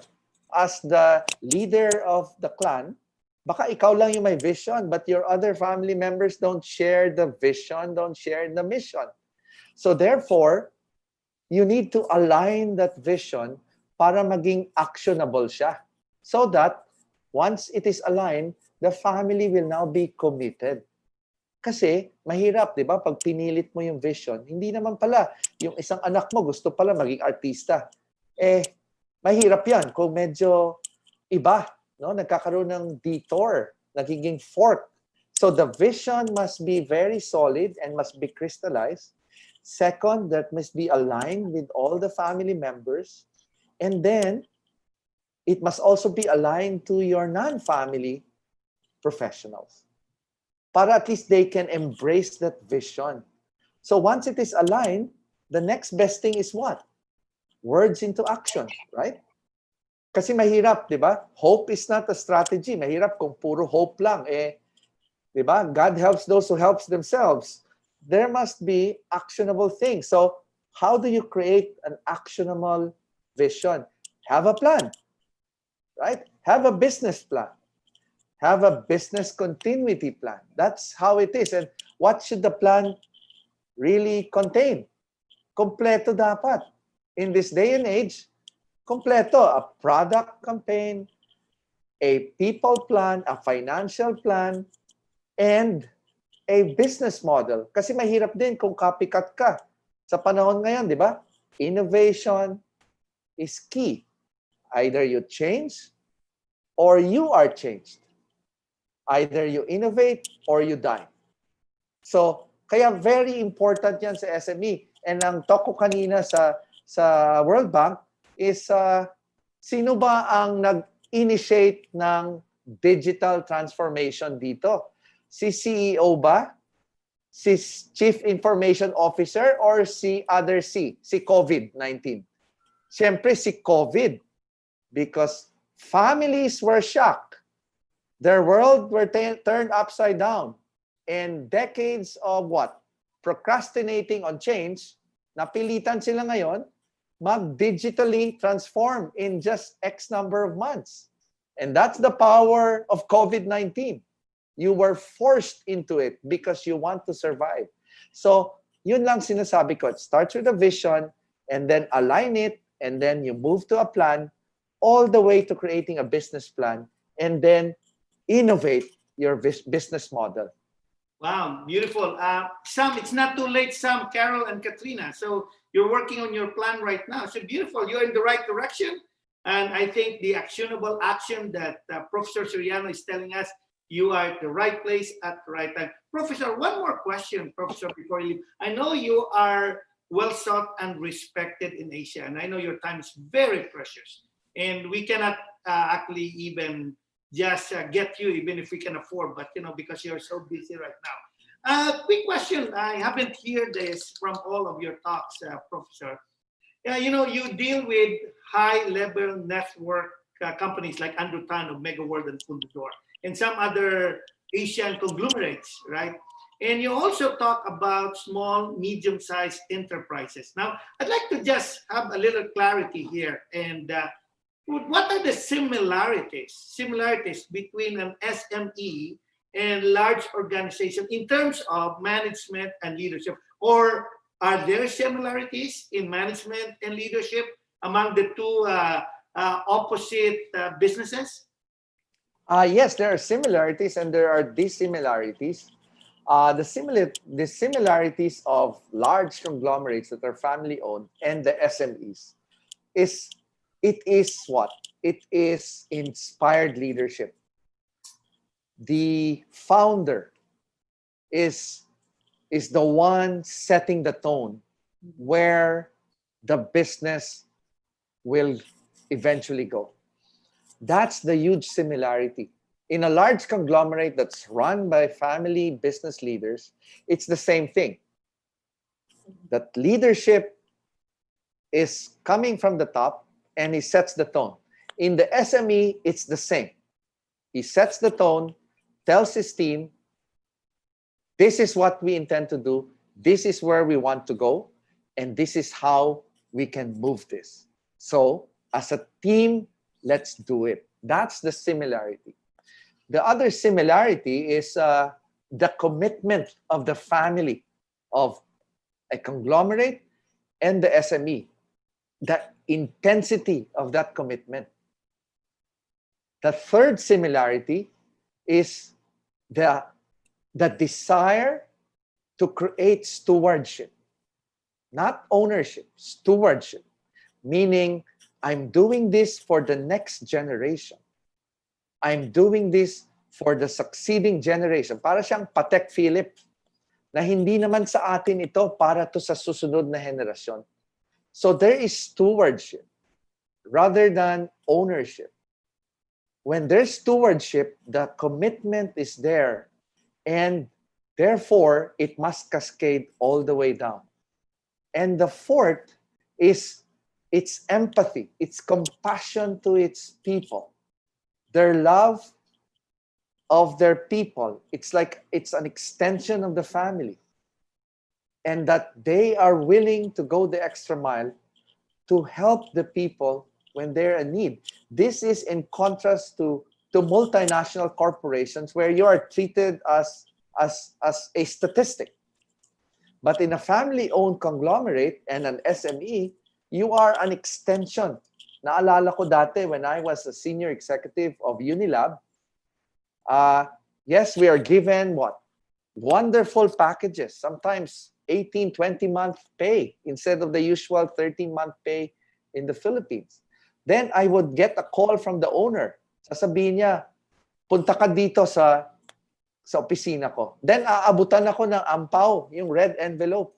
As the leader of the clan, baka ikaw lang yung may vision, but your other family members don't share the vision, don't share the mission. So therefore, you need to align that vision para maging actionable siya. So that once it is aligned, the family will now be committed. Kasi mahirap, di ba? Pag pinilit mo yung vision, hindi naman pala. Yung isang anak mo gusto pala maging artista. Mahirap yan kung medyo iba, no? Nagkakaroon ng detour, nagiging fork. So the vision must be very solid and must be crystallized. Second, that must be aligned with all the family members. And then, it must also be aligned to your non-family professionals. Para at least they can embrace that vision. So once it is aligned, the next best thing is what? Words into action, right? Kasi mahirap, di ba? Hope is not a strategy. Mahirap kung puro hope lang. Di ba? God helps those who helps themselves. There must be actionable things. So how do you create an actionable vision? Have a plan, right? Have a business plan. Have a business continuity plan. That's how it is. And what should the plan really contain? Kompleto dapat. In this day and age, kompleto. A product campaign, a people plan, a financial plan, and a business model. Kasi mahirap din kung copycat ka. Sa panahon ngayon, di ba? Innovation is key. Either you change or you are changed. Either you innovate or you die. So, kaya very important yan sa SME. And ang talk ko kanina sa World Bank is sino ba ang nag-initiate ng digital transformation dito? Si CEO ba? Si Chief Information Officer or si other C? Si COVID-19? Siyempre si COVID, because families were shocked. Their world were turned upside down. And decades of what? Procrastinating on change, napilitan sila ngayon mag-digitally transform in just X number of months. And that's the power of COVID-19. You were forced into it because you want to survive. So, yun lang sinasabi ko. It starts with a vision and then align it and then you move to a plan all the way to creating a business plan and then innovate your business model. Wow, beautiful. Sam, it's not too late, Sam, Carol, and Katrina. So you're working on your plan right now. So beautiful. You're in the right direction. And I think the actionable action that Professor Soriano is telling us, you are at the right place at the right time. Professor, one more question, Professor, before you leave. I know you are well sought and respected in Asia, and I know your time is very precious. And we cannot actually even just get you, even if we can afford, but because you're so busy right now. Quick question. I haven't heard this from all of your talks, Professor. You deal with high-level network companies like Andrew Tan of Mega World and Fundador, and some other Asian conglomerates, right? And you also talk about small, medium-sized enterprises. Now, I'd like to just have a little clarity here. And what are the similarities between an SME and large organization in terms of management and leadership? Or are there similarities in management and leadership among the two opposite businesses? Yes, there are similarities and there are dissimilarities. The similarities of large conglomerates that are family-owned and the SMEs is what? It is inspired leadership. The founder is the one setting the tone where the business will eventually go. That's the huge similarity. In a large conglomerate that's run by family business leaders, it's the same thing. That leadership is coming from the top and he sets the tone. In the SME, it's the same. He sets the tone, tells his team, this is what we intend to do, this is where we want to go, and this is how we can move this. So, as a team, let's do it. That's the similarity. The other similarity is the commitment of the family of a conglomerate and the SME. The intensity of that commitment. The third similarity is the desire to create stewardship. Not ownership, stewardship. Meaning, I'm doing this for the next generation. I'm doing this for the succeeding generation. Para siyang Patek Philippe na hindi naman sa atin ito para to sa susunod na henerasyon. So there is stewardship rather than ownership. When there's stewardship, the commitment is there and therefore it must cascade all the way down. And the fourth is its empathy, its compassion to its people, their love of their people. It's like it's an extension of the family. And that they are willing to go the extra mile to help the people when they're in need. This is in contrast to multinational corporations where you are treated as a statistic. But in a family-owned conglomerate and an SME, you are an extension. Naalala ko dati when I was a senior executive of Unilab, yes, we are given what? wonderful packages, sometimes 18, 20-month pay instead of the usual 13-month pay in the Philippines. Then I would get a call from the owner. Sasabihin niya, punta ka dito sa opisina ko. Then aabutan ako ng ampaw, yung red envelope.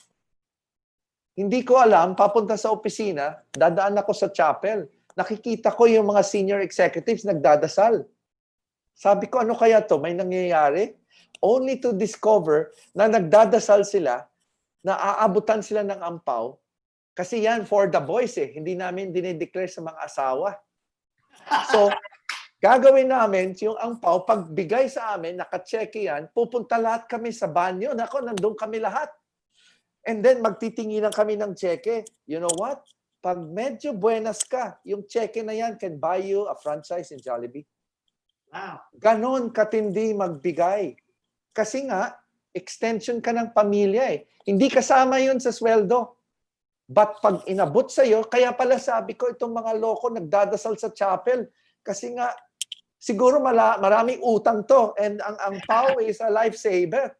Hindi ko alam, papunta sa opisina, dadaan ako sa chapel. Nakikita ko yung mga senior executives nagdadasal. Sabi ko, ano kaya to? May nangyayari? Only to discover na nagdadasal sila, na aabutan sila ng ampaw. Kasi yan for the boys eh. Hindi namin dinideclare sa mga asawa. So, gagawin namin yung ampaw, pagbigay sa amin, nakacheck yan, pupunta lahat kami sa banyo. Nako, nandun kami lahat. And then, magtitinginan kami ng cheque. You know what? Pag medyo buenas ka, yung cheque na yan can buy you a franchise in Jollibee. Wow. Ganon katindi magbigay. Kasi nga, extension ka ng pamilya eh. Hindi kasama yun sa sweldo. But pag inabot sa'yo, kaya pala sabi ko, itong mga loko nagdadasal sa chapel. Kasi nga, siguro maraming utang to. And ang pau is a lifesaver.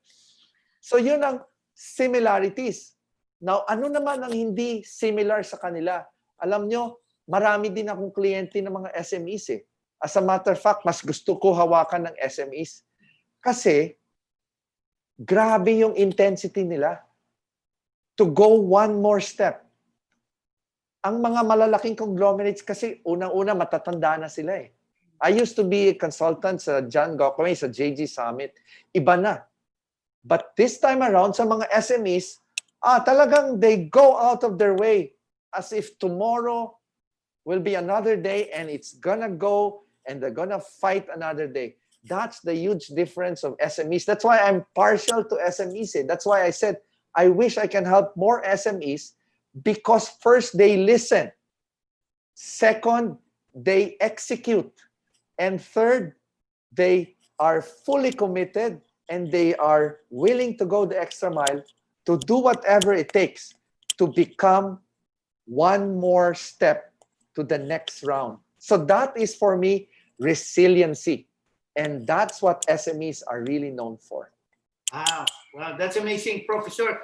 So yun ang similarities. Now, ano naman ang hindi similar sa kanila? Alam nyo, marami din akong kliyente ng mga SMEs eh. As a matter of fact, mas gusto ko hawakan ng SMEs. Kasi, grabe yung intensity nila to go one more step. Ang mga malalaking conglomerates kasi unang-una matatanda na sila eh. I used to be a consultant sa John Gokome, sa JG Summit. Iba na. But this time around, sa mga SMEs, talagang they go out of their way as if tomorrow will be another day and it's gonna go and they're gonna fight another day. That's the huge difference of SMEs. That's why I'm partial to SMEs. That's why I said, I wish I can help more SMEs because first, they listen. Second, they execute. And third, they are fully committed and they are willing to go the extra mile to do whatever it takes to become one more step to the next round. So that is for me resiliency. And that's what SMEs are really known for. Wow, wow, that's amazing, Professor.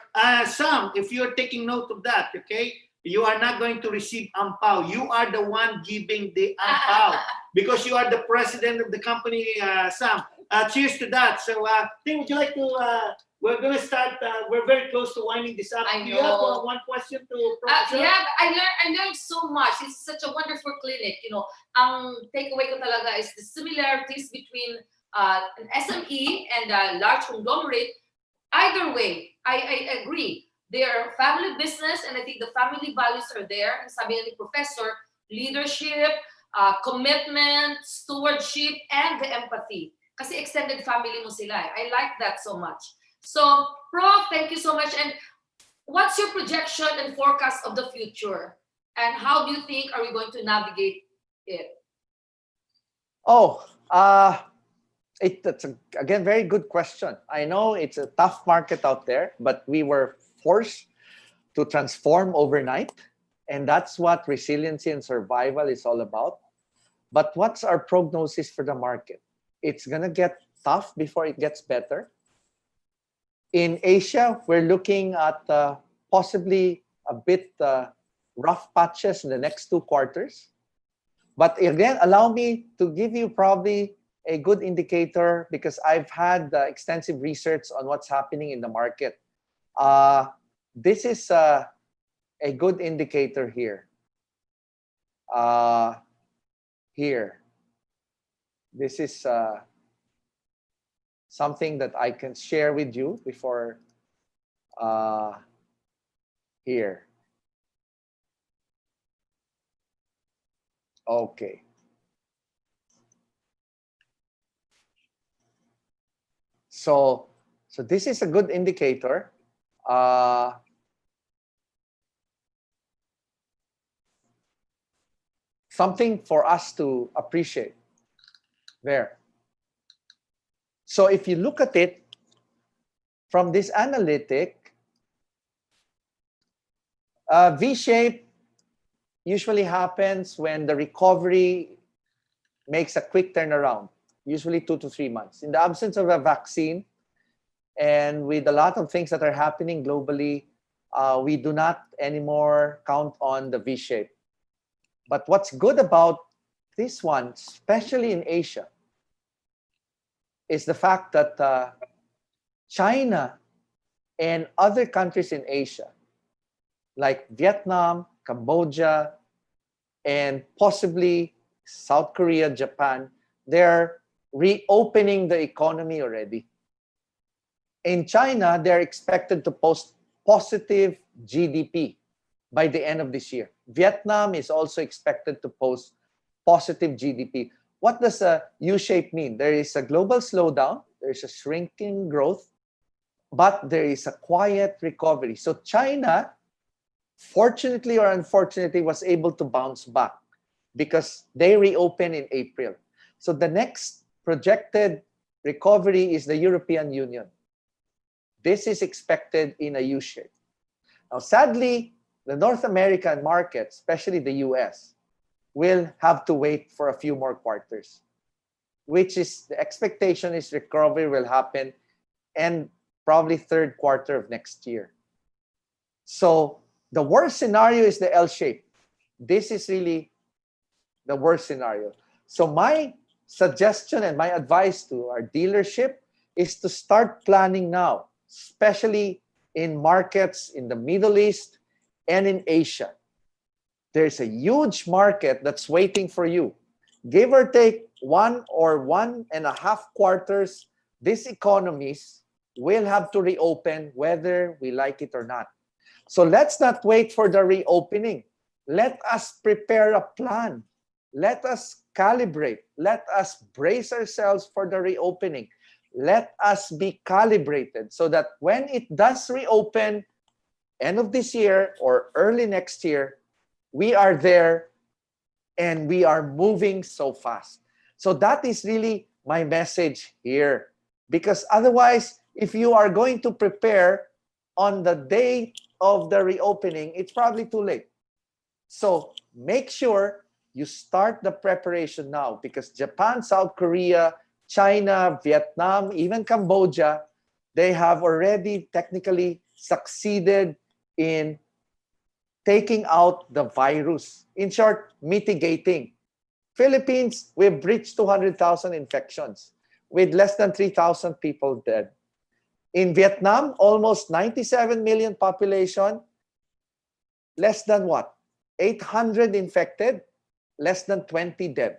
Sam, if you're taking note of that, okay, you are not going to receive ampao. You are the one giving the ampao because you are the president of the company, Sam. Cheers to that. So, Ting, would you like to? We're going to start. We're very close to winding this up. I Do you have know. one question to Professor? Yeah, I learned so much. It's such a wonderful clinic. You know, ang takeaway ko talaga is the similarities between an SME and a large conglomerate. Either way, I agree. They're family business, and I think the family values are there. And sabi ni Professor, leadership, commitment, stewardship, and the empathy. Kasi extended family mo sila. I like that so much. So, Prof, thank you so much. And what's your projection and forecast of the future? And how do you think are we going to navigate it? That's again very good question. I know it's a tough market out there, but we were forced to transform overnight, and that's what resiliency and survival is all about. But what's our prognosis for the market? It's gonna get tough before it gets better. In Asia, we're looking at possibly a bit rough patches in the next 2 quarters. But again, allow me to give you probably a good indicator because I've had extensive research on what's happening in the market. This is a good indicator here. Here. This is something that I can share with you before here. Okay. So this is a good indicator. Something for us to appreciate there. So if you look at it from this analytic, V-shape usually happens when the recovery makes a quick turnaround, usually 2 to 3 months. In the absence of a vaccine, And with a lot of things that are happening globally, we do not anymore count on the V shape. But what's good about this one, especially in Asia, is the fact that China and other countries in Asia, like Vietnam, Cambodia, and possibly South Korea, Japan, they're reopening the economy already. In China, they're expected to post positive GDP by the end of this year. Vietnam is also expected to post positive GDP. What does a U-shape mean? There is a global slowdown, there is a shrinking growth, but there is a quiet recovery. So China, fortunately or unfortunately, was able to bounce back because they reopened in April. So the next projected recovery is the European Union. This is expected in a U-shape. Now, sadly, the North American market, especially the US, will have to wait for a few more quarters, which is the expectation is recovery will happen and probably third quarter of next year. So the worst scenario is the L shape. This is really the worst scenario. So my suggestion and my advice to our dealership is to start planning now, especially in markets in the Middle East and in Asia. There's a huge market that's waiting for you. Give or take 1 or 1.5 quarters, these economies will have to reopen whether we like it or not. So let's not wait for the reopening. Let us prepare a plan. Let us calibrate. Let us brace ourselves for the reopening. Let us be calibrated so that when it does reopen, end of this year or early next year, we are there and we are moving so fast. So that is really my message here. Because otherwise, if you are going to prepare on the day of the reopening, it's probably too late. So make sure you start the preparation now because Japan, South Korea, China, Vietnam, even Cambodia, they have already technically succeeded in taking out the virus. In short, mitigating. Philippines, we've reached 200,000 infections with less than 3,000 people dead. In Vietnam, almost 97 million population, less than what? 800 infected, less than 20 dead.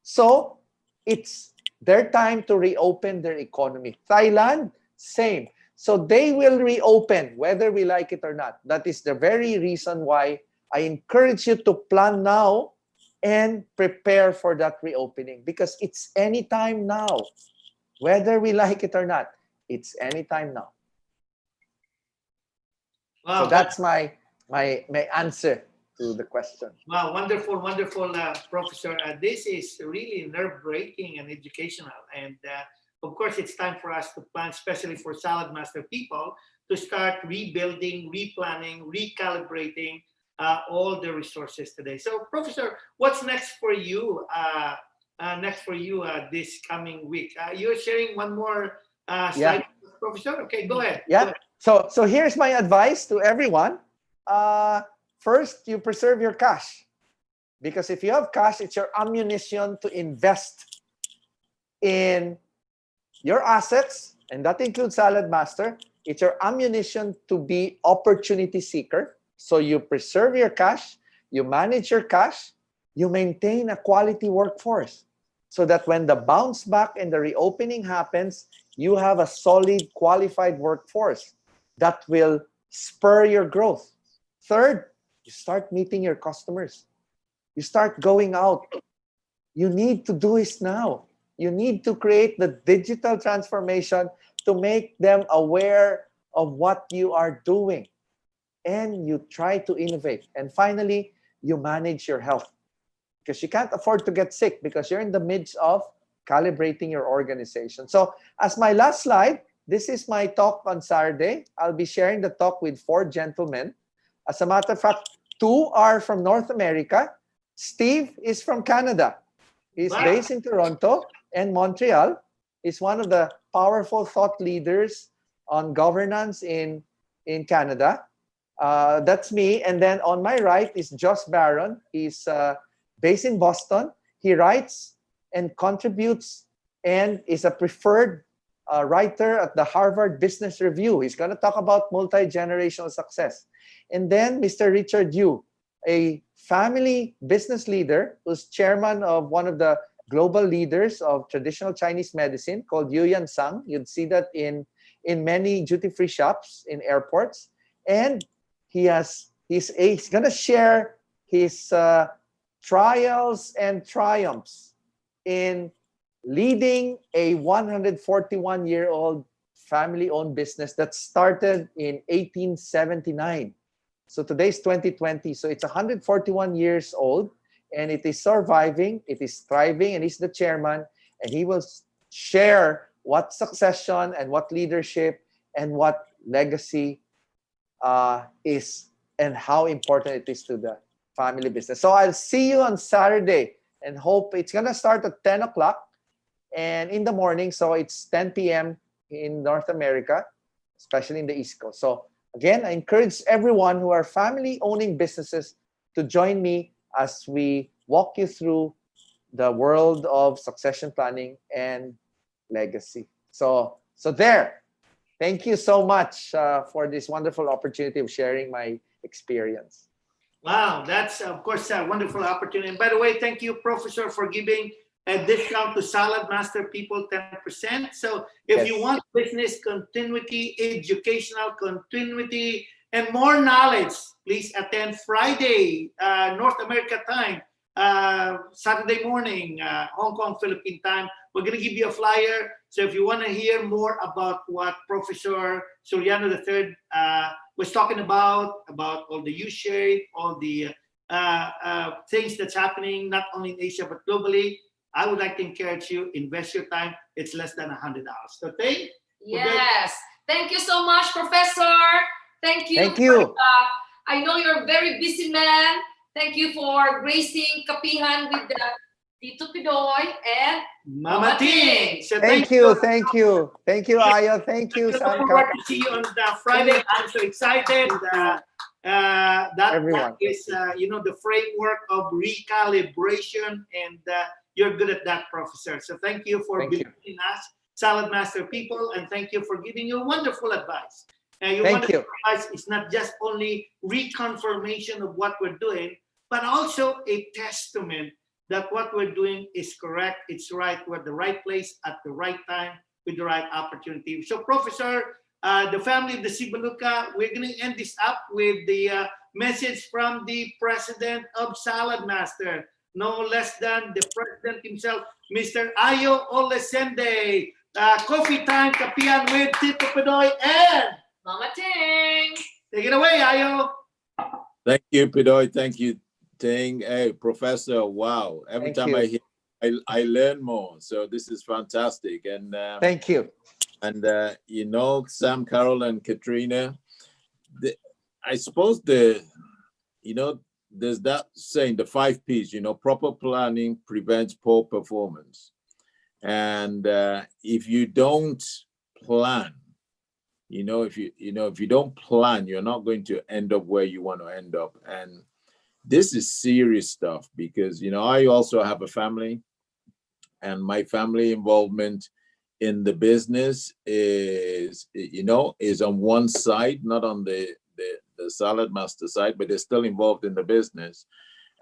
So it's their time to reopen their economy. Thailand, same. So they will reopen whether we like it or not. That is the very reason why I encourage you to plan now and prepare for that reopening because it's anytime now. Whether we like it or not, it's anytime now. Wow, so that's my answer to the question. Wow, wonderful, wonderful, Professor. This is really nerve-breaking and educational. And of course, it's time for us to plan, especially for Salad Master people, to start rebuilding, replanning, recalibrating all the resources today. So, Professor, what's next for you? This coming week? You're sharing one more slide, Professor. Okay, go ahead. Yeah. So here's my advice to everyone. First, you preserve your cash. Because if you have cash, it's your ammunition to invest in your assets, and that includes Salad Master. It's your ammunition to be opportunity seeker. So you preserve your cash, you manage your cash, you maintain a quality workforce so that when the bounce back and the reopening happens, you have a solid, qualified workforce that will spur your growth. Third, you start meeting your customers. You start going out. You need to do this now. You need to create the digital transformation to make them aware of what you are doing. And you try to innovate. And finally, you manage your health. Because you can't afford to get sick because you're in the midst of calibrating your organization. So as my last slide, this is my talk on Saturday. I'll be sharing the talk with 4 gentlemen. As a matter of fact, 2 are from North America. Steve is from Canada. He's based in Toronto and Montreal. He's one of the powerful thought leaders on governance in Canada. That's me. And then on my right is Josh Barron. He's based in Boston. He writes and contributes and is a preferred writer at the Harvard Business Review. He's going to talk about multi-generational success. And then Mr. Richard Yu, a family business leader who's chairman of one of the global leaders of traditional Chinese medicine called Yuyan Sang. You'd see that in many duty-free shops in airports. And he's going to share his trials and triumphs in leading a 141-year-old family-owned business that started in 1879. So today's 2020, so it's 141 years old, and it is surviving, it is thriving, and he's the chairman, and he will share what succession and what leadership and what legacy is and how important it is to the family business. So I'll see you on Saturday, and hope it's going to start at 10 o'clock and in the morning. So it's 10 p.m. in North America, especially in the East Coast. So again, I encourage everyone who are family owning businesses to join me as we walk you through the world of succession planning and legacy. So there. Thank you so much for this wonderful opportunity of sharing my experience. Wow, that's of course a wonderful opportunity. And by the way, thank you, Professor, for giving a discount to Salad Master people 10%. So if you want business continuity, educational continuity, and more knowledge, please attend Friday, North America time, Saturday morning, Hong Kong, Philippine time. We're going to give you a flyer. So if you want to hear more about what Professor Soriano III was talking about all the U-shape, all the things that's happening, not only in Asia, but globally, I would like to encourage you, invest your time. It's less than $100. So Ting? Yes. Thank you so much, Professor. Thank you. Thank you. I know you're a very busy man. Thank you for gracing Kapihan with the Tito Pidoy and Mama Ting. So Thank you. Thank you, Ayo. Thank you, I look Sam. forward to see you on Friday. I'm so excited. That is, the framework of recalibration, and you're good at that, Professor. So thank you for believing in us, Salad Master people, and thank you for giving your wonderful advice. Your wonderful advice is not just only reconfirmation of what we're doing, but also a testament that what we're doing is correct, it's right, we're at the right place at the right time with the right opportunity. So, Professor, the family of the Sibbaluca, we're going to end this up with the message from the president of Salad Master, no less than the president himself, Mr. Ayo Olesende. Coffee time, Kapihan with Tito Pidoy and Mama Ting. Take it away, Ayo. Thank you, Pidoy. Thank you, Ting. Hey, Professor, wow. Every time I hear, I learn more. So this is fantastic. And thank you. And, Sam, Carol, and Katrina, I suppose there's that saying, the 5 Ps, proper planning prevents poor performance. And if you don't plan, if you don't plan, you're not going to end up where you want to end up. And this is serious stuff because, I also have a family, and my family involvement in the business is on one side, not on the Salad Master side, but they're still involved in the business.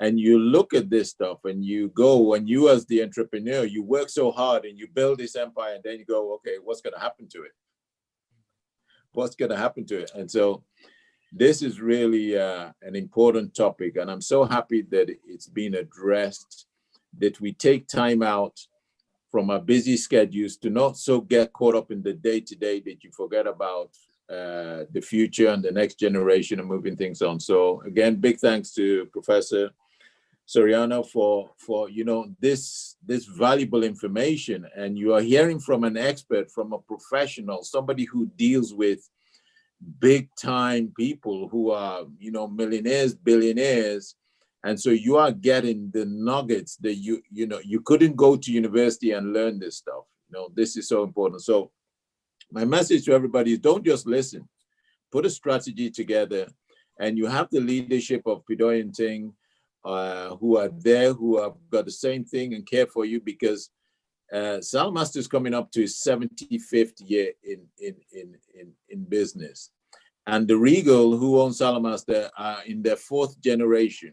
And you look at this stuff and you go, and you as the entrepreneur, you work so hard and you build this empire, and then you go, okay, what's going to happen to it? What's going to happen to it? And so this is really an important topic. And I'm so happy that it's been addressed, that we take time out from our busy schedules to not so get caught up in the day-to-day that you forget about the future and the next generation and moving things on. So again, big thanks to Professor Soriano for this valuable information. And you are hearing from an expert, from a professional, somebody who deals with big time people who are, millionaires, billionaires. And so you are getting the nuggets that you couldn't go to university and learn this stuff. This is so important. So My message to everybody is don't just listen. Put a strategy together, and you have the leadership of Pidoy and Ting who are there, who have got the same thing and care for you, because Salmaster is coming up to his 75th year in business. And the Regal, who owns Salamaster, are in their 4th generation.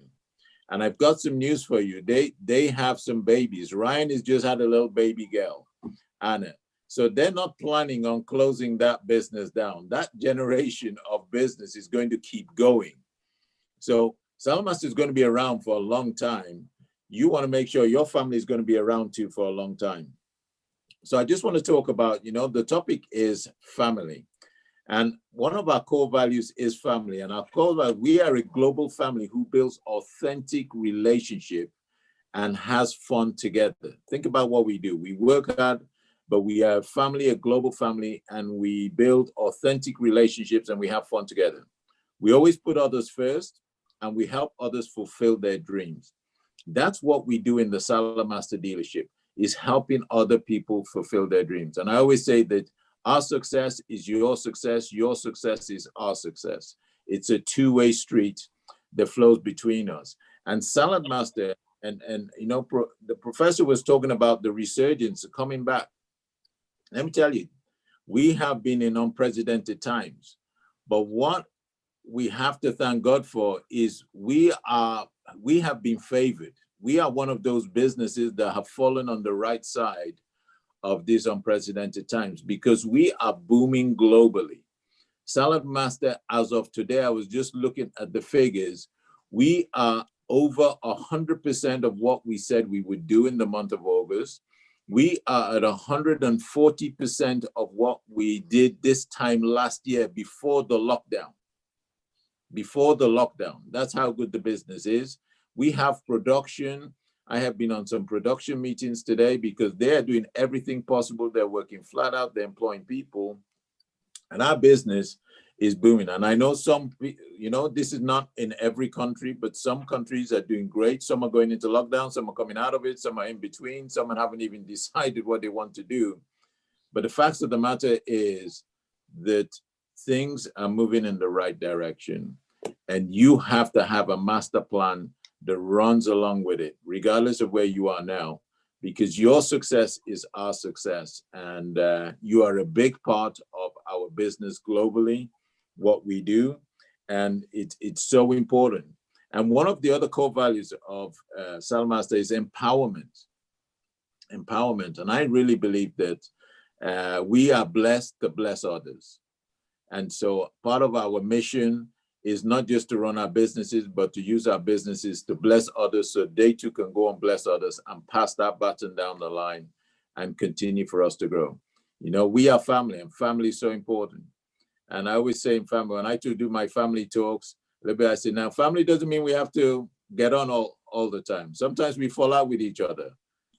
And I've got some news for you. They have some babies. Ryan has just had a little baby girl, Anna. So they're not planning on closing that business down. That generation of business is going to keep going. So Salamaster is going to be around for a long time. You want to make sure your family is going to be around too for a long time. So I just want to talk about, the topic is family. And one of our core values is family. And our core value, we are a global family who builds authentic relationship and has fun together. Think about what we do. We work hard, but we are a family, a global family, and we build authentic relationships and we have fun together. We always put others first, and we help others fulfill their dreams. That's what we do in the Salamaster dealership, is helping other people fulfill their dreams. And I always say that our success is your success is our success. It's a two-way street that flows between us. And Salamaster, and the professor was talking about the resurgence coming back. Let me tell you, we have been in unprecedented times, but what we have to thank God for is we have been favored. We are one of those businesses that have fallen on the right side of these unprecedented times because we are booming globally. Salamaster, as of today, I was just looking at the figures. We are over 100% of what we said we would do in the month of August. We are at 140% of what we did this time last year before the lockdown. Before the lockdown. That's how good the business is. We have production. I have been on some production meetings today because they're doing everything possible. They're working flat out. They're employing people. And our business is booming. And I know this is not in every country, but some countries are doing great. Some are going into lockdown. Some are coming out of it. Some are in between. Some haven't even decided what they want to do. But the fact of the matter is that things are moving in the right direction. And you have to have a master plan that runs along with it, regardless of where you are now, because your success is our success. And you are a big part of our business globally, what we do. And it's so important. And one of the other core values of Salamaster is empowerment. Empowerment. And I really believe that we are blessed to bless others. And so part of our mission is not just to run our businesses, but to use our businesses to bless others so they too can go and bless others and pass that baton down the line and continue for us to grow. We are family, and family is so important. And I always say in family, when I do my family talks, I say, now family doesn't mean we have to get on all the time. Sometimes we fall out with each other.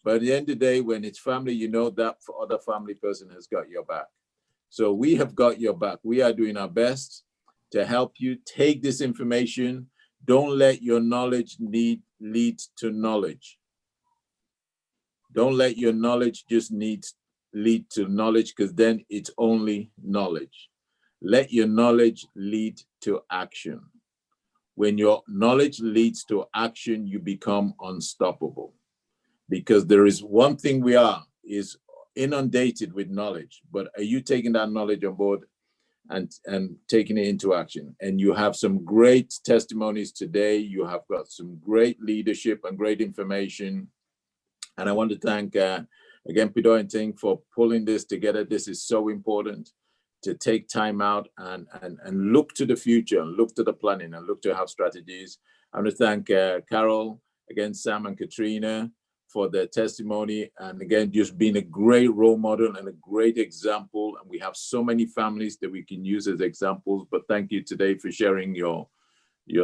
But at the end of the day, when it's family, that other family person has got your back. So we have got your back. We are doing our best to help you take this information. Don't let your knowledge lead to knowledge. Don't let your knowledge just lead to knowledge, because then it's only knowledge. Let your knowledge lead to action. When your knowledge leads to action, you become unstoppable. Because there is one thing is inundated with knowledge, but are you taking that knowledge on board and taking it into action? And you have some great testimonies today. You have got some great leadership and great information. And I want to thank, again, Pidoy and Ting for pulling this together. This is so important, to take time out and look to the future, and look to the planning, and look to have strategies. I want to thank Carol, again, Sam and Katrina for their testimony, and again, just being a great role model and a great example. And we have so many families that we can use as examples. But thank you today for sharing your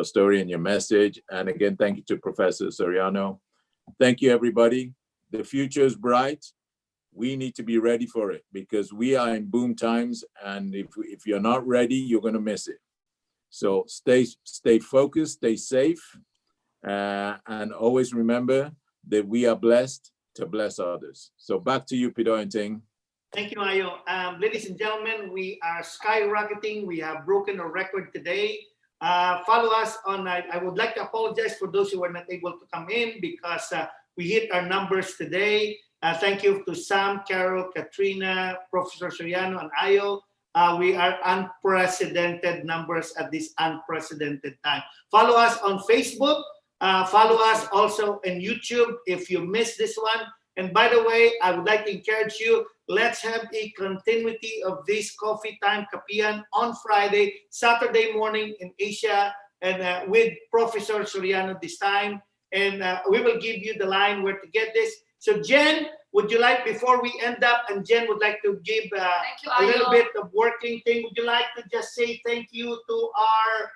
story and your message. And again, thank you to Professor Soriano. Thank you, everybody. The future is bright. We need to be ready for it, because we are in boom times. And if you're not ready, you're going to miss it. So stay focused, stay safe, and always remember that we are blessed to bless others. So back to you, Pidoy and Ting. Thank you, Ayo. Ladies and gentlemen, we are skyrocketing. We have broken a record today. Follow us on, I would like to apologize for those who were not able to come in because we hit our numbers today. Thank you to Sam, Carol, Katrina, Professor Soriano, and Ayo. We are unprecedented numbers at this unprecedented time. Follow us on Facebook. Follow us also on YouTube if you missed this one. And by the way, I would like to encourage you, let's have a continuity of this Coffee Time Kapihan on Friday, Saturday morning in Asia, and with Professor Soriano this time. And we will give you the line where to get this. So Jen, would you like, before we end up, and Jen would like to give a little bit of working thing, would you like to just say thank you to our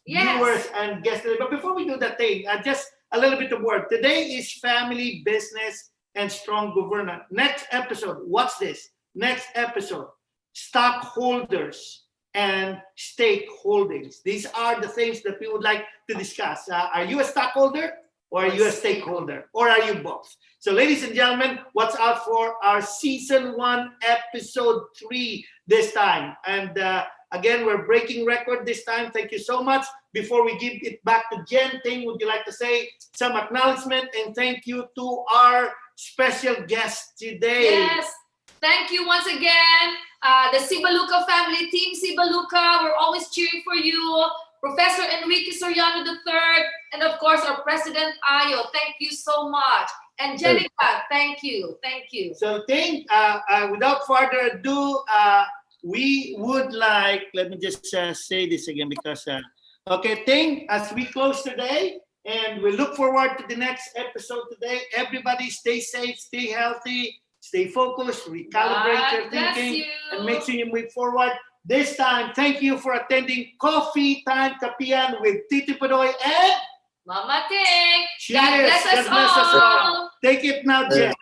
viewers and guests? But before we do that thing, just a little bit of word. Today is Family, Business, and Strong Governance. Next episode, what's this? Next episode, stockholders and stakeholdings. These are the things that we would like to discuss. Are you a stockholder or are you a stakeholder or are you both? So ladies and gentlemen, watch out for our season 1, episode 3 this time. And again, we're breaking record this time. Thank you so much. Before we give it back to Jen, Ting, would you like to say some acknowledgement and thank you to our special guest today? Yes, thank you once again. The Sibbaluca family, Team Sibbaluca, we're always cheering for you. Professor Enrique Soriano III, and of course our President Ayo. Thank you so much. Angelica, thank you. Thank you. So Ting, without further ado, we would like, let me just say this again because, okay, Ting, as we close today, and we look forward to the next episode today. Everybody stay safe, stay healthy, stay focused, recalibrate your thinking, and make sure you move forward. This time, thank you for attending Coffee Time Kapihan with Tito Pidoy and Mama Ting. Cheers. God bless us all. Take it now, Jen.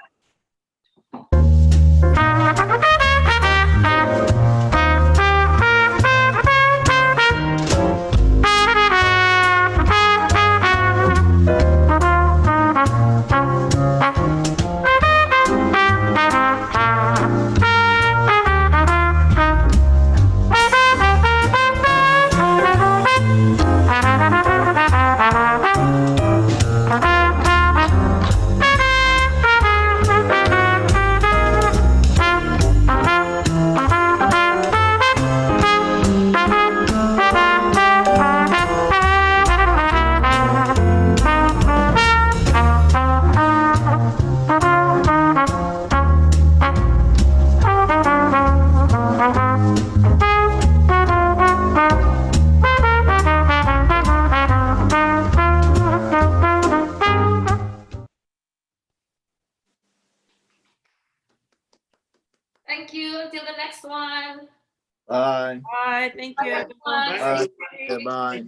Thank you. Until the next one. Bye. Bye. Thank you. Bye, everyone. Bye. Bye. Bye.